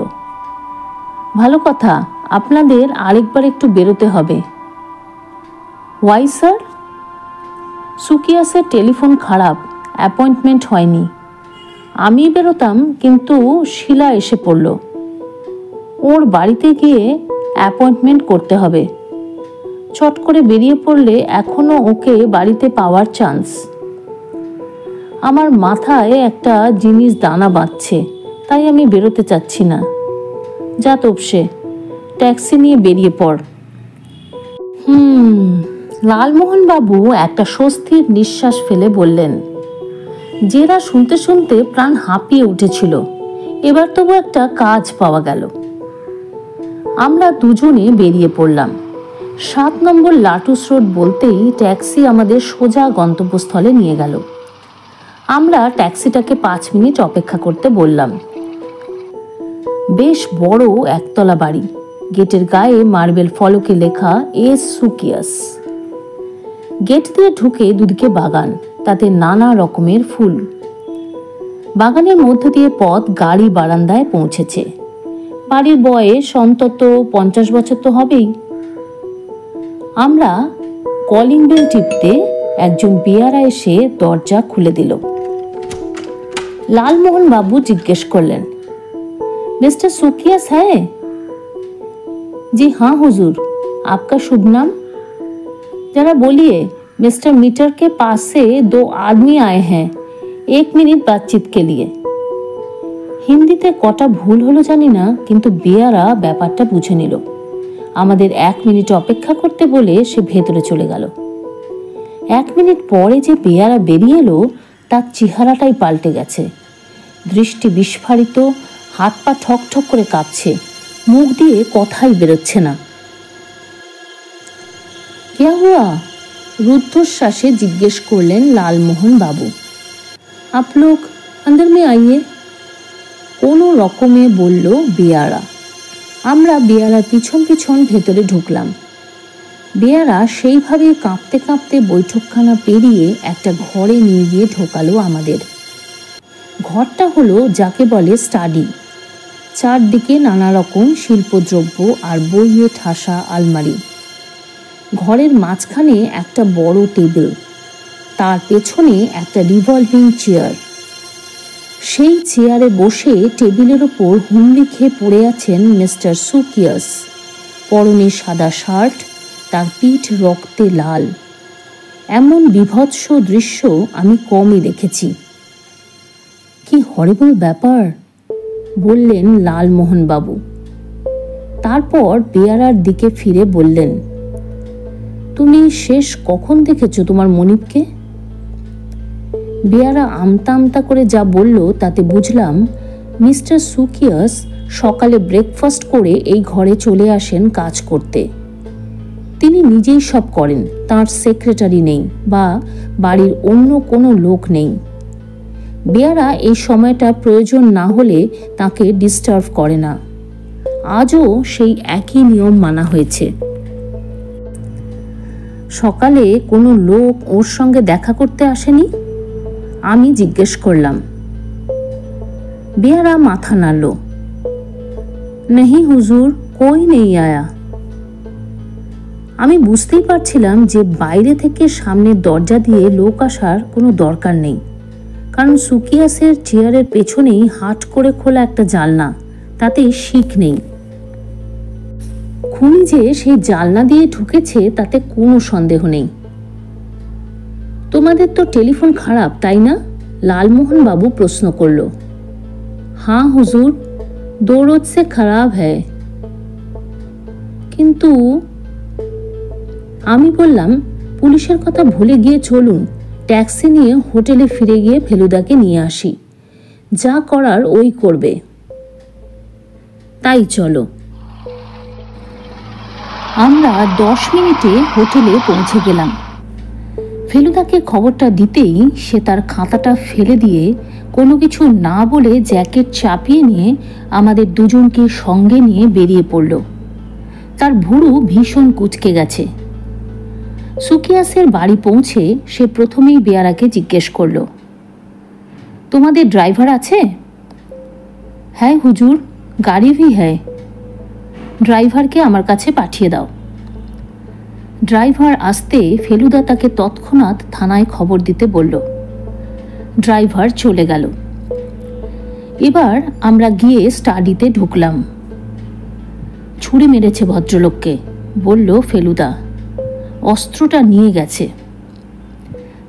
ভালো কথা, আপনাদের আরেকবার একটু বেরোতে হবে। Why sir? সুকিয়াসের টেলিফোন খারাপ, অ্যাপয়েন্টমেন্ট হয়নি। আমি বেরোতাম, কিন্তু শিলা এসে পড়ল। ওর বাড়িতে গিয়ে অ্যাপয়েন্টমেন্ট করতে হবে। চট করে বেরিয়ে পড়লে এখনো ওকে বাড়িতে পাওয়ার চান্স। আমার মাথায় একটা জিনিস দানা বাঁধছে, তাই আমি বেরোতে চাচ্ছি না। যা তপসে, ট্যাক্সি নিয়ে বেরিয়ে পড়। লালমোহনবাবু একটা স্বস্তির নিঃশ্বাস ফেলে বললেন। জেরা শুনতে শুনতে প্রাণ হাঁপিয়ে উঠেছিল। এবার তবু একটা কাজ পাওয়া গেল। আমরা দুজনে বেরিয়ে পড়লাম। 7 নম্বর লাটুস রোড বলতেই ট্যাক্সি আমাদের সোজা গন্তব্যস্থলে নিয়ে গেল। আমরা ট্যাক্সিটাকে 5 মিনিট অপেক্ষা করতে বললাম। বেশ বড় একতলা বাড়ি। গেটের গায়ে মার্বেল ফলকে লেখা এস সুকিয়াস। গেট দিয়ে ঢুকে দুদিকে বাগান, তাতে নানা রকমের ফুল। বাগানের মধ্য দিয়ে পথ গাড়ি বারান্দায় পৌঁছেছে। বাড়ির বয়স অন্তত 50 বছর তো হবেই। আমরা কলিং বেল টিপতে একজন বেয়ারা এসে দরজা খুলে দিল। লালমোহনবাবু জিজ্ঞেস করলেন, मिस्टर सुकियास है? जी हाँ हुजूर, आपका शुभ नाम? जरा बोलिए, मिस्टर मीटर के पास से 2 आदमी आए हैं, 1 मिनट बातचीत के लिए। হিন্দিতে কটা ভুল হলো জানি না, কিন্তু বেয়ারা ব্যাপারটা বুঝে নিল। আমাদের 1 মিনিট অপেক্ষা করতে বলে সে ভেতরে চলে গেল। 1 মিনিট পরে যে বেয়ারা বেরিয়ে এলো, তার চেহারাটাই পাল্টে গেছে। দৃষ্টি বিস্ফারিত, হাত পা ঠক ঠক করে কাঁপছে, মুখ দিয়ে কথাই বেরোচ্ছে না। क्या हुआ? রুদ্ধশ্বাসে জিজ্ঞেস করলেন লালমোহনবাবু। आप लोग अंदर में आइए, কোনো রকমে বলল বেয়ারা। আমরা বেয়ারার পিছন পিছন ভেতরে ঢুকলাম। বেয়ারা সেইভাবে কাঁপতে কাঁপতে বৈঠকখানা পেরিয়ে একটা ঘরে নিয়ে গিয়ে ঢোকালো আমাদের। ঘরটা হলো যাকে বলে স্টাডি। চারদিকে নানা রকম শিল্পদ্রব্য আর বইয়ে ঠাসা আলমারি। ঘরের মাঝখানে একটা বড় টেবিল, তার পেছনে একটা রিভলভিং চেয়ার। সেই চেয়ারে বসে টেবিলের ওপর হুমড়ি খেয়ে পড়ে আছেন মিস্টার সুকিয়াস। পরনে সাদা শার্ট, তার পিঠ রক্তে লাল। এমন বীভৎস দৃশ্য আমি কমই দেখেছি। কি হরিবল ব্যাপার, বললেন লালমোহনবাবু। তারপর বেয়ারার দিকে ফিরে বললেন, তুমি শেষ কখন দেখেছো তোমার মনিবকে? বেয়ারা আমতা আমতা করে যা বলল তাতে বুঝলাম মিস্টার সুকিয়াস সকালে ব্রেকফাস্ট করে এই ঘরে চলে আসেন কাজ করতে। তিনি নিজেই সব করেন, তার সেক্রেটারি নেই বা বাড়ির অন্য কোনো লোক নেই। বেয়ারা এই সময়টা প্রয়োজন না হলে তাকে ডিস্টার্ব করে না। আজও সেই একই নিয়ম মানা হয়েছে। সকালে কোনো লোক ওর সঙ্গে দেখা করতে আসেনি? আমি জিজ্ঞেস করলাম। বেয়ারা মাথা নাড়ল। नहीं हुजूर, कोई नहीं आया। আমি বুঝতেই পারছিলাম যে বাইরে থেকে সামনের দরজা দিয়ে লোক আসার কোনো দরকার নেই, কারণ সুকিয়াসের চেয়ারের পেছনেই হাট করে খোলা একটা জানলা, তাতে শিক নেই। খুনি যে সেই জানলা দিয়ে ঢুকেছে তাতে কোনো সন্দেহ নেই। তোমাদের তো টেলিফোন খারাপ, তাই না? লালমোহনবাবু প্রশ্ন করল। हाँ हुजूर, 2 रोज से खराब है। কিন্তু আমি বললাম, পুলিশের কথা ভুলে গিয়ে চলুন ট্যাক্সি নিয়ে হোটেলে ফিরে গিয়ে ফেলুদাকে নিয়ে আসি, যা করার ওই করবে। তাই চলো। আমরা 10 মিনিটে হোটেলে পৌঁছে গেলাম। ফেলুদাকে খবরটা দিতেই সে তার খাতাটা ফেলে দিয়ে কোনো কিছু না বলে জ্যাকেট চাপিয়ে নিয়ে আমাদের দুজনকে সঙ্গে নিয়ে বেরিয়ে পড়ল। তার ভুরু ভীষণ কুঁচকে গেছে। সুকিয়াসের বাড়ি পৌঁছে সে প্রথমেই বেয়ারাকে জিজ্ঞেস করল, তোমাদের ড্রাইভার আছে? হ্যাঁ হুজুর, গাড়ি ভি হ্যায়। ড্রাইভারকে আমার কাছে পাঠিয়ে দাও। ড্রাইভার আসতে ফেলুদা তাকে তৎক্ষণাৎ থানায় খবর দিতে বলল। ড্রাইভার চলে গেল। এবার আমরা গিয়ে স্টাডিতে ঢুকলাম। ছুরি মেরেছে ভদ্রলোককে, বলল ফেলুদা। অস্ত্রটা নিয়ে গেছে।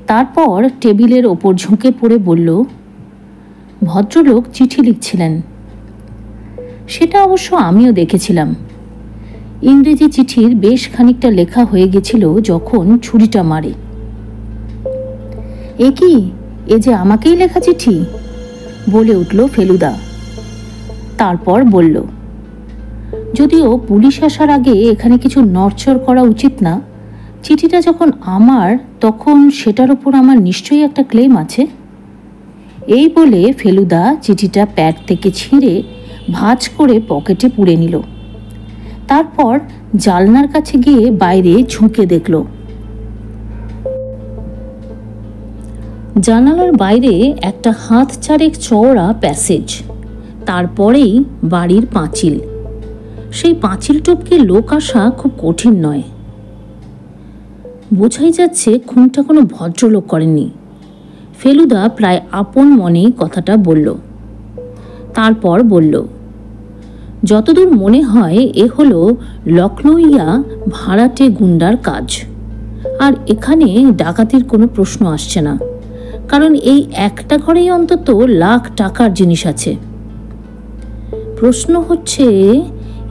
তারপর টেবিলের ওপর ঝুঁকে পড়ে বলল, ভদ্রলোক চিঠি লিখছিলেন। সেটা অবশ্য আমিও দেখেছিলাম। ইংরেজি চিঠির বেশ খানিকটা লেখা হয়ে গেছিল যখন ছুরিটা মারে। এ কি, এ যে আমাকেই লেখা চিঠি, বলে উঠল ফেলুদা। তারপর বলল, যদিও পুলিশ আসার আগে এখানে কিছু নড়চড় করা উচিত না, চিঠিটা যখন আমার তখন সেটার ওপর আমার নিশ্চয়ই একটা ক্লেম আছে। এই বলে ফেলুদা চিঠিটা প্যাড থেকে ছিঁড়ে ভাঁজ করে পকেটে পুরে নিল। তারপর জানলার কাছে গিয়ে বাইরে ঝুঁকে দেখল। জানালার বাইরে একটা হাত চারেক চওড়া প্যাসেজ, তারপরেই বাড়ির পাঁচিল। সেই পাঁচিল টপকে লোক আসা খুব কঠিন নয়। বোঝাই যাচ্ছে খুনটা কোনো ভদ্রলোক করেননি। ফেলুদা প্রায় আপন মনেই কথাটা বলল। তারপর বলল, যতদূর মনে হয় এ হলো লখনৌইয়া ভাড়াটে গুন্ডার কাজ। আর এখানে ডাকাতির কোনো প্রশ্ন আসছে না, কারণ এই একটা ঘরেই অন্তত লাখ টাকার জিনিস আছে। প্রশ্ন হচ্ছে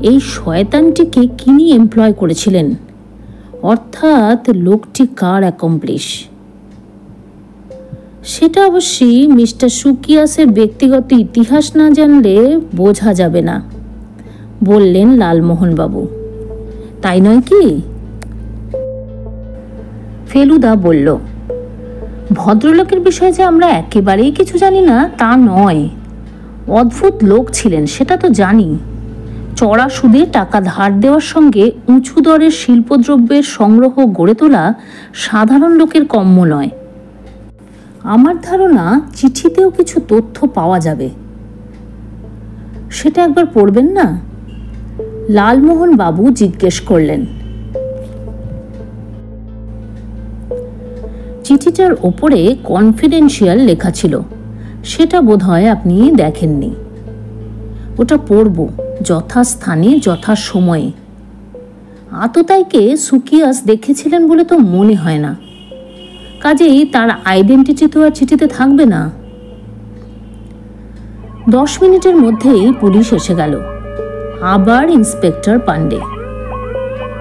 এই শয়তানটিকে কিনি এমপ্লয় করেছিলেন, অর্থাৎ লোকটি কার অ্যাকমপ্লিশ। সেটা অবশ্যই মিস্টার সুকিয়াসের ব্যক্তিগত ইতিহাস না জানলে বোঝা যাবে না, বললেন লালমোহনবাবু। তাই নয় কি? ফেলুদা বলল, ভদ্রলোকের বিষয়ে যে আমরা একেবারেই কিছু জানি না তা নয়। অদ্ভুত লোক ছিলেন সেটা তো জানি। চড়া সুদে টাকা ধার দেওয়ার সঙ্গে উঁচু দরের শিল্পদ্রব্যের সংগ্রহ গড়ে তোলা সাধারণ লোকের কম্য নয়। আমার ধারণা চিঠিতেও কিছু তথ্য পাওয়া যাবে। সেটা একবার পড়বেন না? লালমোহন বাবু জিজ্ঞেস করলেন। চিঠিটার ওপরে কনফিডেন্সিয়াল লেখা ছিল, সেটা বোধহয় আপনি দেখেননি। ওটা পড়ব যথাস্থানে যথাসময়ে। আততায়ীকে সুকিয়াস দেখেছিলেন বলে তো মনে হয় না, কাজেই তার আইডেন্টিটি তো আর চিঠিতে থাকবে না। 10 মিনিটের মধ্যেই পুলিশ এসে গেল। আবার ইন্সপেক্টর পান্ডে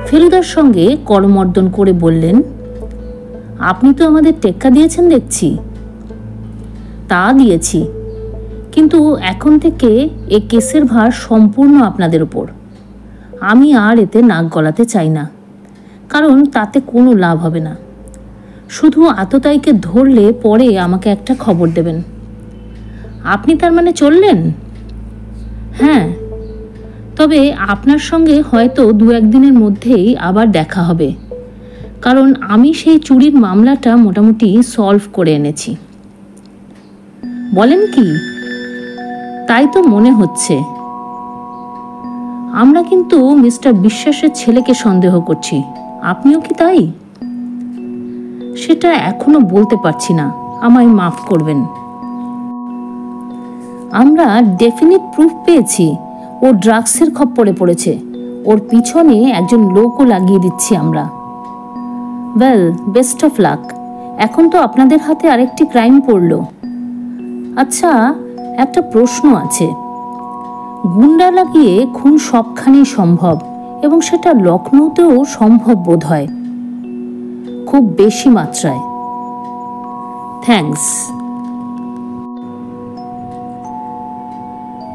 ফেলুদার সঙ্গে করমর্দন করে বললেন, আপনি তো আমাদের টেক্কা দিয়েছেন দেখছি। তা দিয়েছি, কিন্তু এখন থেকে এ কেসের ভার সম্পূর্ণ আপনাদের উপর। আমি আর এতে নাক গলাতে চাই না, কারণ তাতে কোনো লাভ হবে না। শুধু আততায়ীকে ধরলে পরে আমাকে একটা খবর দেবেন। আপনি তার মানে চললেন? হ্যাঁ, তবে আপনার সঙ্গে হয়তো 2-1 দিনের মধ্যেই আবার দেখা হবে, কারণ আমি সেই চুরির মামলাটা মোটামুটি সলভ করে এনেছি। বলেন কি? তাই তো মনে হচ্ছে। আমরা কিন্তু মিস্টার বিশ্বাসের ছেলেকে সন্দেহ করছি। আপনিও কি তাই? সেটা এখনো বলতে পারছি না, আমায় মাফ করবেন। আমরা ডেফিনিট প্রুফ পেয়েছি ও ড্রাগসের খপ্পরে পড়েছে। ওর পিছনে একজন লোকও লাগিয়ে দিচ্ছি আমরা। Well, best of luck. এখন তো আপনাদের হাতে আরেকটি ক্রাইম পড়ল। আচ্ছা, একটা প্রশ্ন আছে। গুন্ডা লাগিয়ে খুন সবখানেই সম্ভব, এবং সেটা লখনৌতেও সম্ভব বোধ হয়। খুব বেশি মাত্রায়। থ্যাঙ্কস।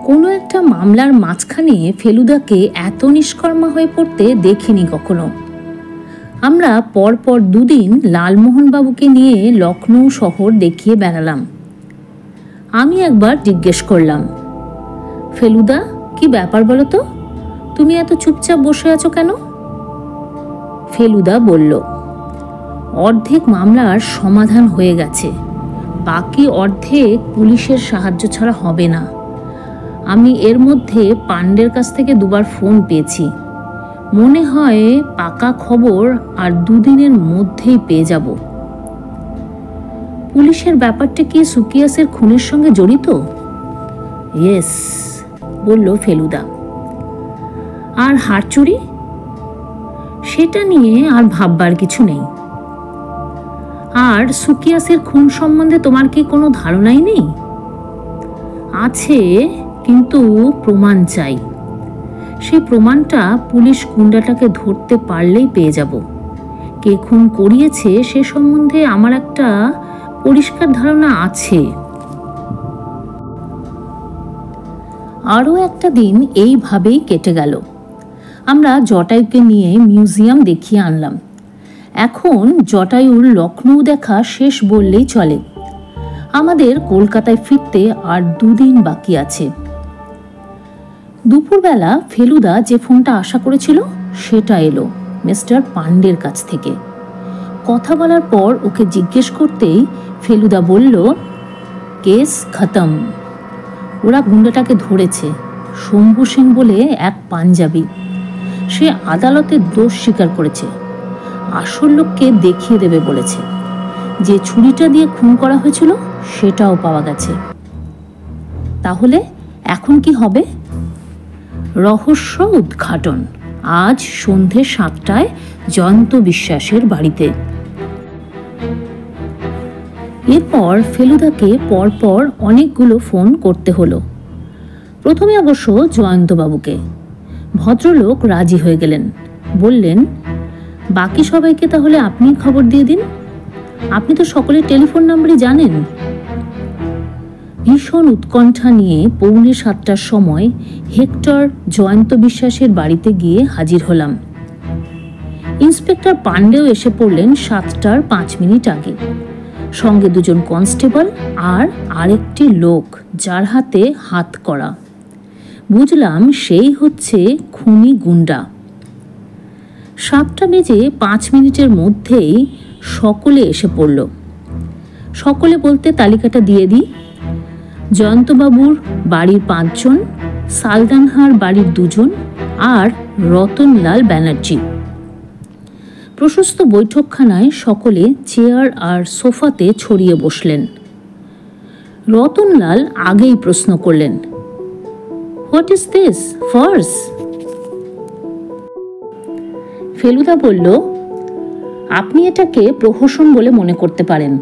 কোনো একটা মামলার মাঝখানে ফেলুদাকে এত নিষ্কর্মা হয়ে পড়তে দেখিনি কখনো। আমরা পরপর 2 দিন লালমোহনবাবুকে নিয়ে লখনৌ শহর দেখিয়ে বেড়ালাম। আমি একবার জিজ্ঞেস করলাম, ফেলুদা, কি ব্যাপার বলো তো, তুমি এত চুপচাপ বসে আছো কেন? ফেলুদা বলল, অর্ধেক মামলার সমাধান হয়ে গেছে, বাকি অর্ধেক পুলিশের সাহায্য ছাড়া হবে না। আমি এর মধ্যে পাণ্ডের কাছ থেকে 2 বার ফোন পেয়েছি। মনে হয় পাকা খবর আর 2 দিনের মধ্যেই পেয়ে যাব। পুলিশের ব্যাপারটা কি সুকিয়াসের খুনের সঙ্গে জড়িত? ইয়েস, বলল ফেলুদা। আর হার চুরি? সেটা নিয়ে আর ভাববার কিছু নেই। আর সুকিয়াসের খুন সম্বন্ধে তোমার কি কোনো ধারণাই নেই? আছে, কিন্তু প্রমাণ চাই। সেই প্রমাণটা পুলিশ গুন্ডাটাকে ধরতে পারলেই পেয়ে যাব। কে খুন করিয়েছে সে সম্বন্ধে আমার একটা পরিষ্কার ধারণা আছে। আরও একটা দিন এইভাবেই কেটে গেল। আমরা জটায়ুকে নিয়ে মিউজিয়াম দেখিয়ে আনলাম। এখন জটায়ুর লখনৌ দেখা শেষ বললেই চলে। আমাদের কলকাতায় ফিরতে আর 2 দিন বাকি আছে। দুপুরবেলা ফেলুদা যে ফোনটা আশা করেছিল সেটা এলো মিস্টার পাণ্ডের কাছ থেকে। কথা বলার পর ওকে জিজ্ঞেস করতেই ফেলুদা বলল, কেস খতম। ওরা গুন্ডাটাকে ধরেছে, শম্ভু সিং বলে এক পাঞ্জাবি। সে আদালতে দোষ স্বীকার করেছে, আসল লোককে দেখিয়ে দেবে বলেছে। যে ছুরিটা দিয়ে খুন করা হয়েছিল সেটাও পাওয়া গেছে। তাহলে এখন কি হবে? রহস্য উদ্ঘাটন আজ সন্ধে 7টায় জয়ন্ত বিশ্বাসের বাড়িতে। এরপর ফেলুদাকে পরপর অনেকগুলো ফোন করতে হলো। প্রথমে অবশ্য জয়ন্তবাবুকে। ভদ্রলোক রাজি হয়ে গেলেন, বললেন, বাকি সবাইকে তাহলে আপনি খবর দিয়ে দিন, আপনি তো সকলের টেলিফোন নাম্বারই জানেন। ভীষণ উৎকণ্ঠা নিয়ে 6:45টার সময় হেক্টর জয়ন্ত বিশ্বাসের বাড়িতে গিয়ে হাজির হলাম। ইন্সপেক্টর পাণ্ডেও এসে পড়লেন 7টার 5 মিনিট আগে। সঙ্গে 2 জন কনস্টেবল আর আরেকটি লোক যার হাতে হাত করা। বুঝলাম সেই হচ্ছে খুনি গুন্ডা। 7টা বেজে 5 মিনিটের মধ্যেই সকলে এসে পড়ল। সকলে বলতে তালিকাটা দিয়ে দিই। জয়ন্তবাবুর বাড়ির 5 জন, সালদানহার বাড়ির 2 জন আর রতনলাল ব্যানার্জি। প্রশস্ত বৈঠকখানায় সকলে চেয়ার আর সোফাতে ছড়িয়ে বসলেন। রতনলাল আগেই প্রশ্ন করলেন, what is this farce? Feluda বলল, আপনি এটাকে প্রহসন বলে মনে করতে পারেন,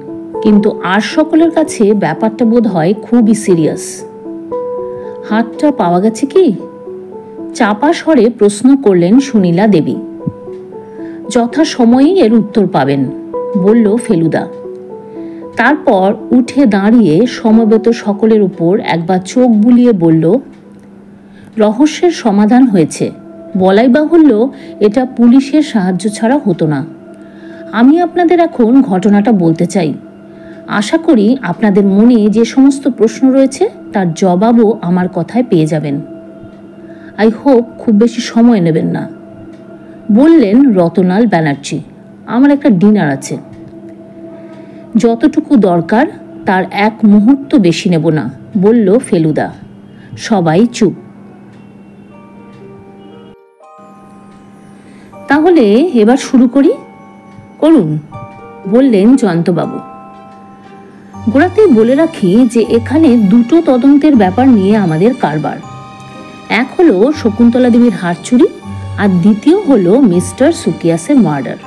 কিন্তু আর সকলের কাছে ব্যাপারটা বোধ হয় খুবই সিরিয়াস। হাতটা পাওয়া গেছে কি? চাপা স্বরে প্রশ্ন করলেন সুনীলা দেবী। যথাসময়েই এর উত্তর পাবেন, বলল ফেলুদা। তারপর উঠে দাঁড়িয়ে সমবেত সকলের উপর একবার চোখ বুলিয়ে বলল, রহস্যের সমাধান হয়েছে। বলাই বাহুল্য এটা পুলিশের সাহায্য ছাড়া হতো না। আমি আপনাদের এখন ঘটনাটা বলতে চাই। আশা করি আপনাদের মনে যে সমস্ত প্রশ্ন রয়েছে তার জবাবও আমার কথায় পেয়ে যাবেন। আই হোপ খুব বেশি সময় নেবেন না, বললেন রতনাল ব্যানার্জি। আমার একটা ডিনার আছে, যতটুকু দরকার তার 1 মুহূর্ত বেশি নেব না, বলল ফেলুদা। সবাই চুপ। তাহলে এবার শুরু করি। করুন, বললেন জয়ন্তবাবু। গোড়াতেই বলে রাখি যে এখানে 2টো তদন্তের ব্যাপার নিয়ে আমাদের কারবার। এক হলো শকুন্তলা দেবীর হার চুরি, আর দ্বিতীয় হলো মিস্টার সুকিয়াসের মার্ডার।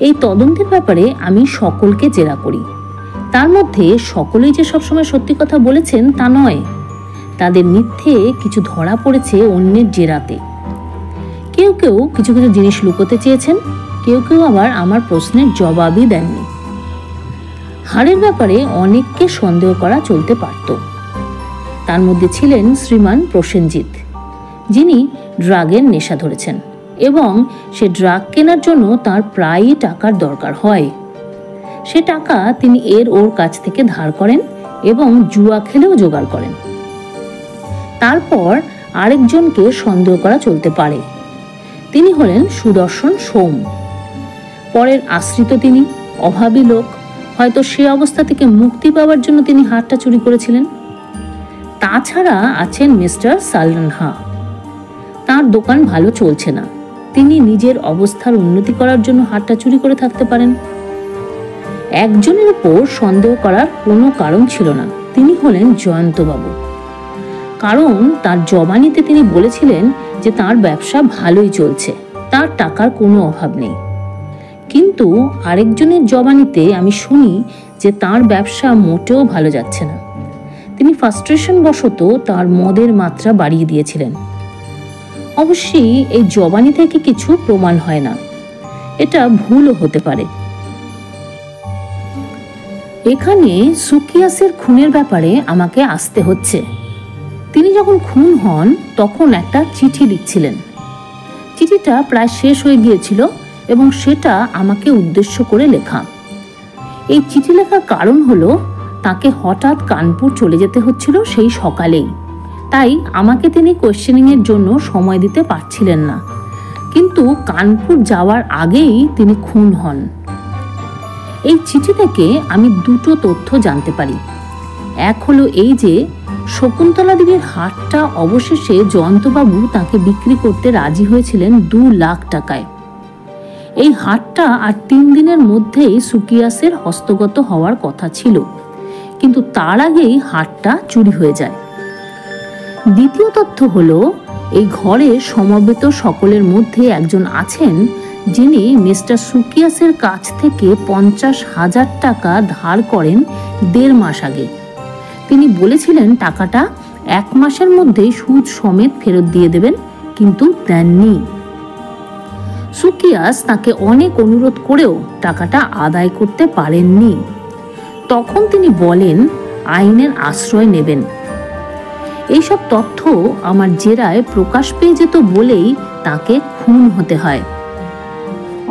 এই তদন্তের ব্যাপারে আমি সকলকে জেরা করি। তার মধ্যে সকলেই যে সবসময় সত্যি কথা বলেছেন তা নয়। তাদের মিথ্যে কিছু ধরা পড়েছে অন্যের জেরাতে। কেউ কেউ কিছু কিছু জিনিস লুকোতে চেয়েছেন, কেউ কেউ আবার আমার প্রশ্নের জবাবই দেননি। হাড়ের ব্যাপারে অনেককে সন্দেহ করা চলতে পারত। তার মধ্যে ছিলেন শ্রীমান প্রসেনজিৎ, যিনি ড্রাগের নেশা ধরেছেন এবং সে ড্রাগ কেনার জন্য তার প্রায়ই টাকার দরকার হয়। সে টাকা তিনি ওর কাছ থেকে ধার করেন এবং জুয়া খেলেও জোগাড় করেন। তারপর আরেকজনকে সন্দেহ করা চলতে পারে। তিনি হলেন সুদর্শন সোম। পরের আশ্রিত তিনি, অভাবী লোক, হয়তো সে অবস্থা থেকে মুক্তি পাওয়ার জন্য তিনি হারটা চুরি করেছিলেন। তাছাড়া আছেন মিস্টার সালনহা। তার দোকান ভালো চলছে না, তিনি নিজের অবস্থার উন্নতি করার জন্য হারটা চুরি করে থাকতে পারেন। একজনের উপর সন্দেহ করার কোনো কারণ ছিল না, তিনি হলেন জয়ন্তবাবু। কারণ তার জবানিতে তিনি বলেছিলেন যে তার ব্যবসা ভালোই চলছে, তার টাকার কোনো অভাব নেই। কিন্তু আরেকজনের জবানিতে আমি শুনি যে তার ব্যবসা মোটেও ভালো যাচ্ছে না। তিনি ফ্রাস্ট্রেশন বশত তার মদের মাত্রা বাড়িয়ে দিয়েছিলেন। অবশ্যই এই জবানি থেকে কিছু প্রমাণ হয় না, এটা ভুলও হতে পারে। এখানে সুকিয়াসের খুনের ব্যাপারে আমাকে আসতে হচ্ছে। তিনি যখন খুন হন তখন একটা চিঠি লিখছিলেন। চিঠিটা প্রায় শেষ হয়ে গিয়েছিল এবং সেটা আমাকে উদ্দেশ্য করে লেখা। এই চিঠি লেখার কারণ হলো তাকে হঠাৎ কানপুর চলে যেতে হচ্ছিল সেই সকালেই, তাই আমাকে তিনি কোয়েশ্চেনিংয়ের জন্য সময় দিতে পারছিলেন না। কিন্তু কানপুর যাওয়ার আগেই তিনি খুন হন। এই চিঠি থেকে আমি দুটো তথ্য জানতে পারি। এক হলো এই যে শকুন্তলা দেবীর হারটা অবশেষে জয়ন্তবাবু তাকে বিক্রি করতে রাজি হয়েছিলেন 2 লাখ টাকায়। এই হারটা আর 3 দিনের মধ্যেই সুকিয়াসের হস্তগত হওয়ার কথা ছিল, কিন্তু তার আগেই হারটা চুরি হয়ে যায়। দ্বিতীয় তথ্য হলো এই ঘরে সমবেত সকলের মধ্যে একজন আছেন যিনি মিস্টার সুকিয়াসের কাছ থেকে 50,000 টাকা ধার করেন 1.5 মাস আগে। তিনি বলেছিলেন টাকাটা 1 মাসের মধ্যেই সুদ সমেত ফেরত দিয়ে দেবেন, কিন্তু দেননি। সুকিয়াস তাকে অনেক অনুরোধ করেও টাকাটা আদায় করতে পারেননি। তখন তিনি বলেন আইনের আশ্রয় নেবেন। এইসব তথ্য আমার জেরায় প্রকাশ পেয়ে যেত বলেই তাকে খুন হতে হয়।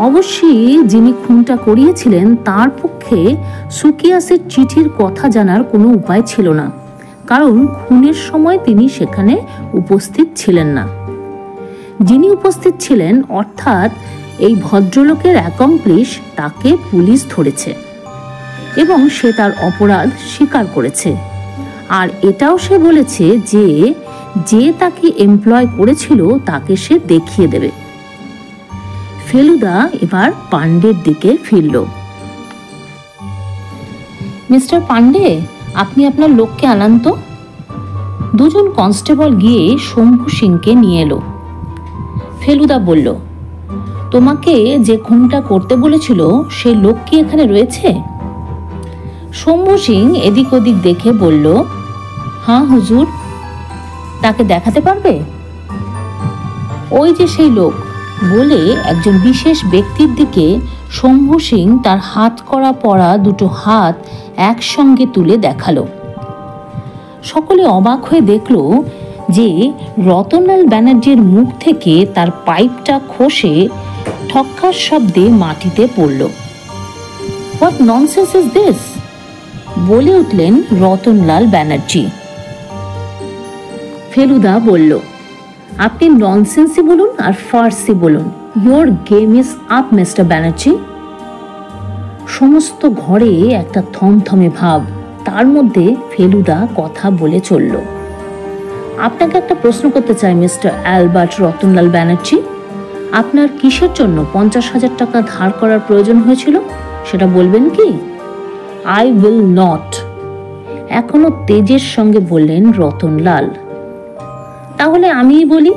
অবশ্যই যিনি খুনটা করিয়েছিলেন তার পক্ষে সুকিয়াসের চিঠির কথা জানার কোনো উপায় ছিল না, কারণ খুনের সময় তিনি সেখানে উপস্থিত ছিলেন না। যিনি উপস্থিত ছিলেন অর্থাৎ এই ভদ্রলোকের অ্যাকমপ্লিশ, তাকে পুলিশ ধরেছে এবং সে তার অপরাধ স্বীকার করেছে। আর এটাও সে বলেছে যে যে তাকে এমপ্লয় করেছিল তাকে সে দেখিয়ে দেবে। ফেলুদা এবার পান্ডের দিকে ফিরল। মিস্টার পান্ডে, আপনি আপনার লোককে আনান তো। 2 জন কনস্টেবল গিয়ে শম্ভু সিংকে নিয়ে এলো। ফেলুদা বলল, তোমাকে যে খুনটা করতে বলেছিল সেই লোক কি এখানে রয়েছে? শম্ভু সিং এদিক ওদিক দেখে বলল, হ্যাঁ হুজুর। তাকে দেখাতে পারবে? ওই যে সেই লোক, বলে একজন বিশেষ ব্যক্তির দিকে শম্ভু সিং তার হাত করা পরা 2টো হাত একসঙ্গে তুলে দেখালো। সকলে অবাক হয়ে দেখল যে রতনলাল ব্যানার্জির মুখ থেকে তার পাইপটা খসে ঠক্কার শব্দে মাটিতে পড়ল। হোয়াট ননসেন্স ইজ দিস, বলে উঠলেন রতনলাল ব্যানার্জি। ফেলুদা বলল, আপনি ননসেন্সই বলুন আর ফার্সি বলুন, your game is up mister Banerjee. সমস্ত ঘরে একটা থমথমে ভাব, তার মধ্যে ফেলুদা কথা বলে চলল। আপনাকে একটা প্রশ্ন করতে চাই মিস্টার অ্যালবার্ট রতনলাল ব্যানার্জি, আপনার কিসের জন্য 50,000 টাকা ধার করার প্রয়োজন হয়েছিল সেটা বলবেন কি? আই উইল নট, এখনো তেজের সঙ্গে বললেন রতনলাল। তাহলে আমিই বলি,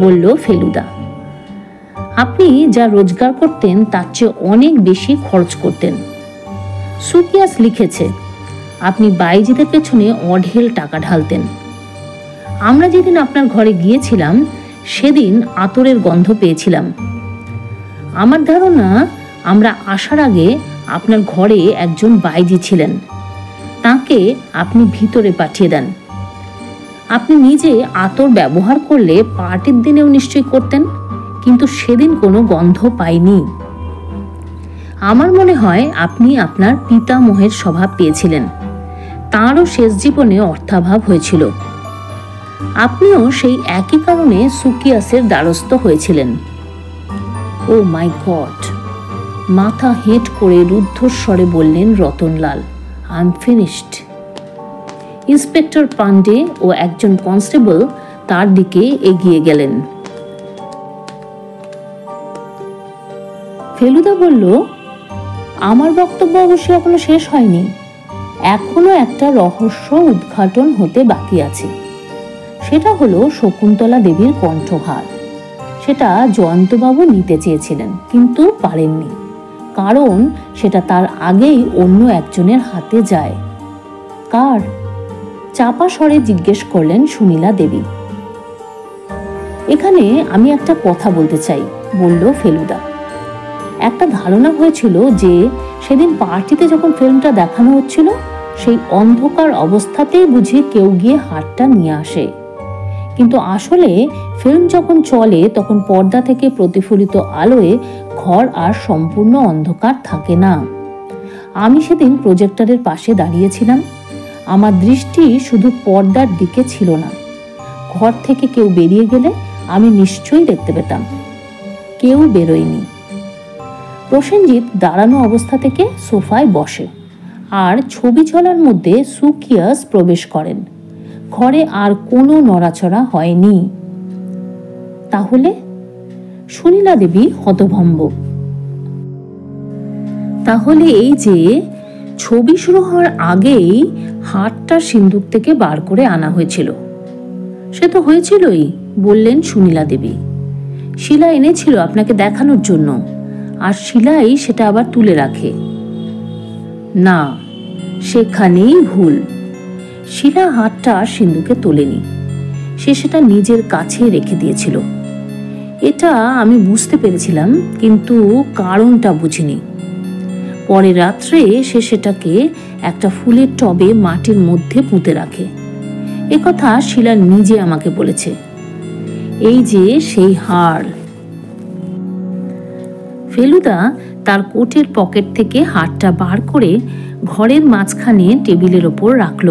বলল ফেলুদা। আপনি যা রোজগার করতেন তার চেয়ে অনেক বেশি খরচ করতেন। সুকিয়াস লিখেছে আপনি বাইজিদের পেছনে অঢেল টাকা ঢালতেন। আমরা যেদিন আপনার ঘরে গিয়েছিলাম সেদিন আতরের গন্ধ পেয়েছিলাম। আমার ধারণা আমরা আসার আগে আপনার ঘরে একজন বাইজি ছিলেন, তাকে আপনি ভিতরে পাঠিয়ে দেন। আপনি নিজে আতর ব্যবহার করলে পার্টির দিনেও নিশ্চয়ই করতেন, কিন্তু সেদিন কোনো গন্ধ পাইনি। আমার মনে হয় আপনি আপনার পিতামহের স্বভাব পেয়েছিলেন, তাঁরও শেষ জীবনে অর্থাভাব হয়েছিল। আপনিও সেই একই কারণে সুকিয়াসের দ্বারস্থ হয়েছিলেন। ও মাই গড, মাথা হেঁট করে রুদ্ধস্বরে বললেন Ratanlal, I am finished. Inspector Pandey ও একজন কনস্টেবল তার দিকে এগিয়ে গেলেন। ফেলুদা বলল, আমার বক্তব্য অবশ্য এখনো শেষ হয়নি। এখনো একটা রহস্য উদ্ঘাটন হতে বাকি আছে। সেটা হলো শকুন্তলা দেবীর কণ্ঠহার। সেটা জয়ন্তবাবু নিতে চেয়েছিলেন, কিন্তু পারেননি, কারণ সেটা তার আগেই অন্য একজনের হাতে যায়। কার? চাপা স্বরে জিজ্ঞেস করলেন সুনীলা দেবী। এখানে আমি একটা কথা বলতে চাই, বলল ফেলুদা। একটা ধারণা হয়েছিল যে সেদিন পার্টিতে যখন ফিল্মটা দেখানো হচ্ছিল, সেই অন্ধকার অবস্থাতেই বুঝি কেউ গিয়ে হারটা নিয়ে আসে। কিন্তু আসলে ফিল্ম যখন চলে তখন পর্দা থেকে প্রতিফলিত আলোয় ঘর আর সম্পূর্ণ অন্ধকার থাকে না। আমি সেদিন প্রজেক্টরের পাশে দাঁড়িয়েছিলাম। আমার দৃষ্টি শুধু পর্দার দিকে ছিল না। ঘর থেকে কেউ বেরিয়ে গেলে আমি নিশ্চয়ই দেখতে পেতাম। কেউ বেরোয়নি। প্রসেনজিৎ দাঁড়ানো অবস্থা থেকে সোফায় বসে, আর ছবি চলার মধ্যে সুকিয়াস প্রবেশ করেন। ঘরে আর কোনো নড়াচড়া হয়নি। তাহলে? সুনীলা দেবী হতভম্ব। তাহলে এই যে ছবি শুরু হওয়ার আগেই হারটা সিন্দুক থেকে বার করে আনা হয়েছিল। সে তো হয়েছিলই, বললেন সুনীলা দেবী। শিলা এনেছিল আপনাকে দেখানোর জন্য, আর শিলাই সেটা আবার তুলে রাখে। না, সেখানেই ভুল। শিলা হারটা সিন্ধুকে তোলেনি, সে সেটা নিজের কাছে রেখে দিয়েছিল। এটা আমি বুঝতে পেরেছিলাম, কিন্তু কারণটা বুঝিনি। পরে রাত্রে সে সেটাকে একটা ফুলের টবে মাটির মধ্যে পুঁতে রাখে। একথা শিলা নিজে আমাকে বলেছে। এই যে সেই হার। ফেলুদা তার কোটের পকেট থেকে হারটা বার করে ঘরের মাঝখানে টেবিলের ওপর রাখল।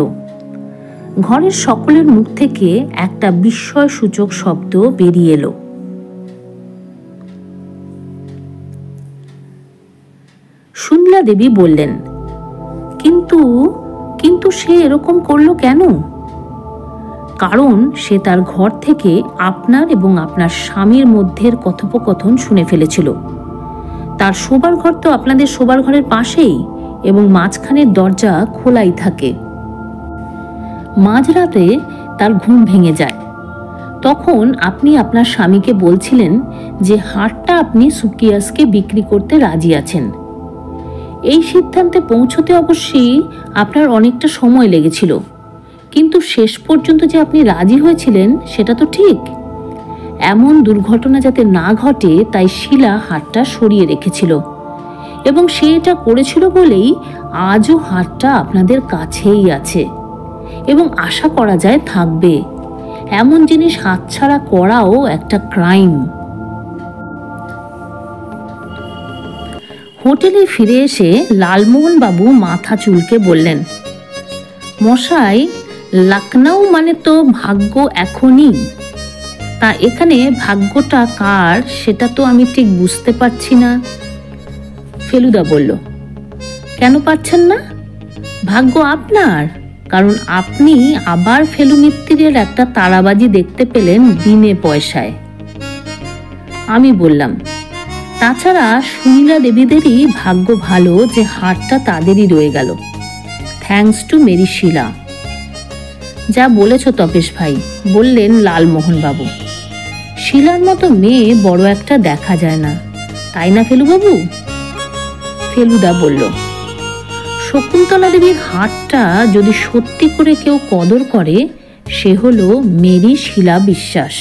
ঘরের সকলের মুখ থেকে একটা বিস্ময়সূচক শব্দ বেরিয়ে এলো। সুনীলা দেবী বললেন, কিন্তু সে এরকম করলো কেন? কারণ সে তার ঘর থেকে আপনার এবং আপনার স্বামীর মধ্যের কথোপকথন শুনে ফেলেছিল। তার শোবার ঘর তো আপনাদের শোবার ঘরের পাশেই, এবং মাঝখানের দরজা খোলাই থাকে। মাঝরাতে তার ঘুম ভেঙে যায়। তখন আপনি আপনার স্বামীকে বলছিলেন যে হারটা আপনি সুকিয়াসকে বিক্রি করতে রাজি আছেন। এই সিদ্ধান্তে পৌঁছতে অবশ্যই আপনার অনেকটা সময় লেগেছিল, কিন্তু শেষ পর্যন্ত যে আপনি রাজি হয়েছিলেন সেটা তো ঠিক। এমন দুর্ঘটনা যাতে না ঘটে তাই শিলা হারটা সরিয়ে রেখেছিল, এবং সে এটা করেছিল বলেই আজও হারটা আপনাদের কাছেই আছে, এবং আশা করা যায় থাকবে। এমন জিনিস হাতছাড়া করাও একটা ক্রাইম। হোটেলে ফিরে এসে লালমোহন বাবু মাথা চুলকে বললেন, মশাই, লখনৌ মানে তো ভাগ্য এখনই। তা এখানে ভাগ্যটা কার সেটা তো আমি ঠিক বুঝতে পারছি না। ফেলুদা বলল, কেন পাচ্ছেন না? ভাগ্য আপনার, কারণ আপনি আবার ফেলু মিত্তিরের একটা তারাবাজি দেখতে পেলেন বিনে পয়সায়। আমি বললাম, তাছাড়া সুনীলা দেবীদেরই ভাগ্য ভালো যে হারটা তাদেরই রয়ে গেল, থ্যাঙ্কস টু মেরি শিলা। যা বলেছ তপেশ ভাই, বললেন লালমোহন বাবু। শিলার মতো মেয়ে বড় একটা দেখা যায় না, তাই না ফেলুবাবু? ফেলুদা বলল, শকুন্তলা দেবীর হারটা যদি সত্যি করে কেউ কদর করে, সে হলো মেরি শিলা বিশ্বাস।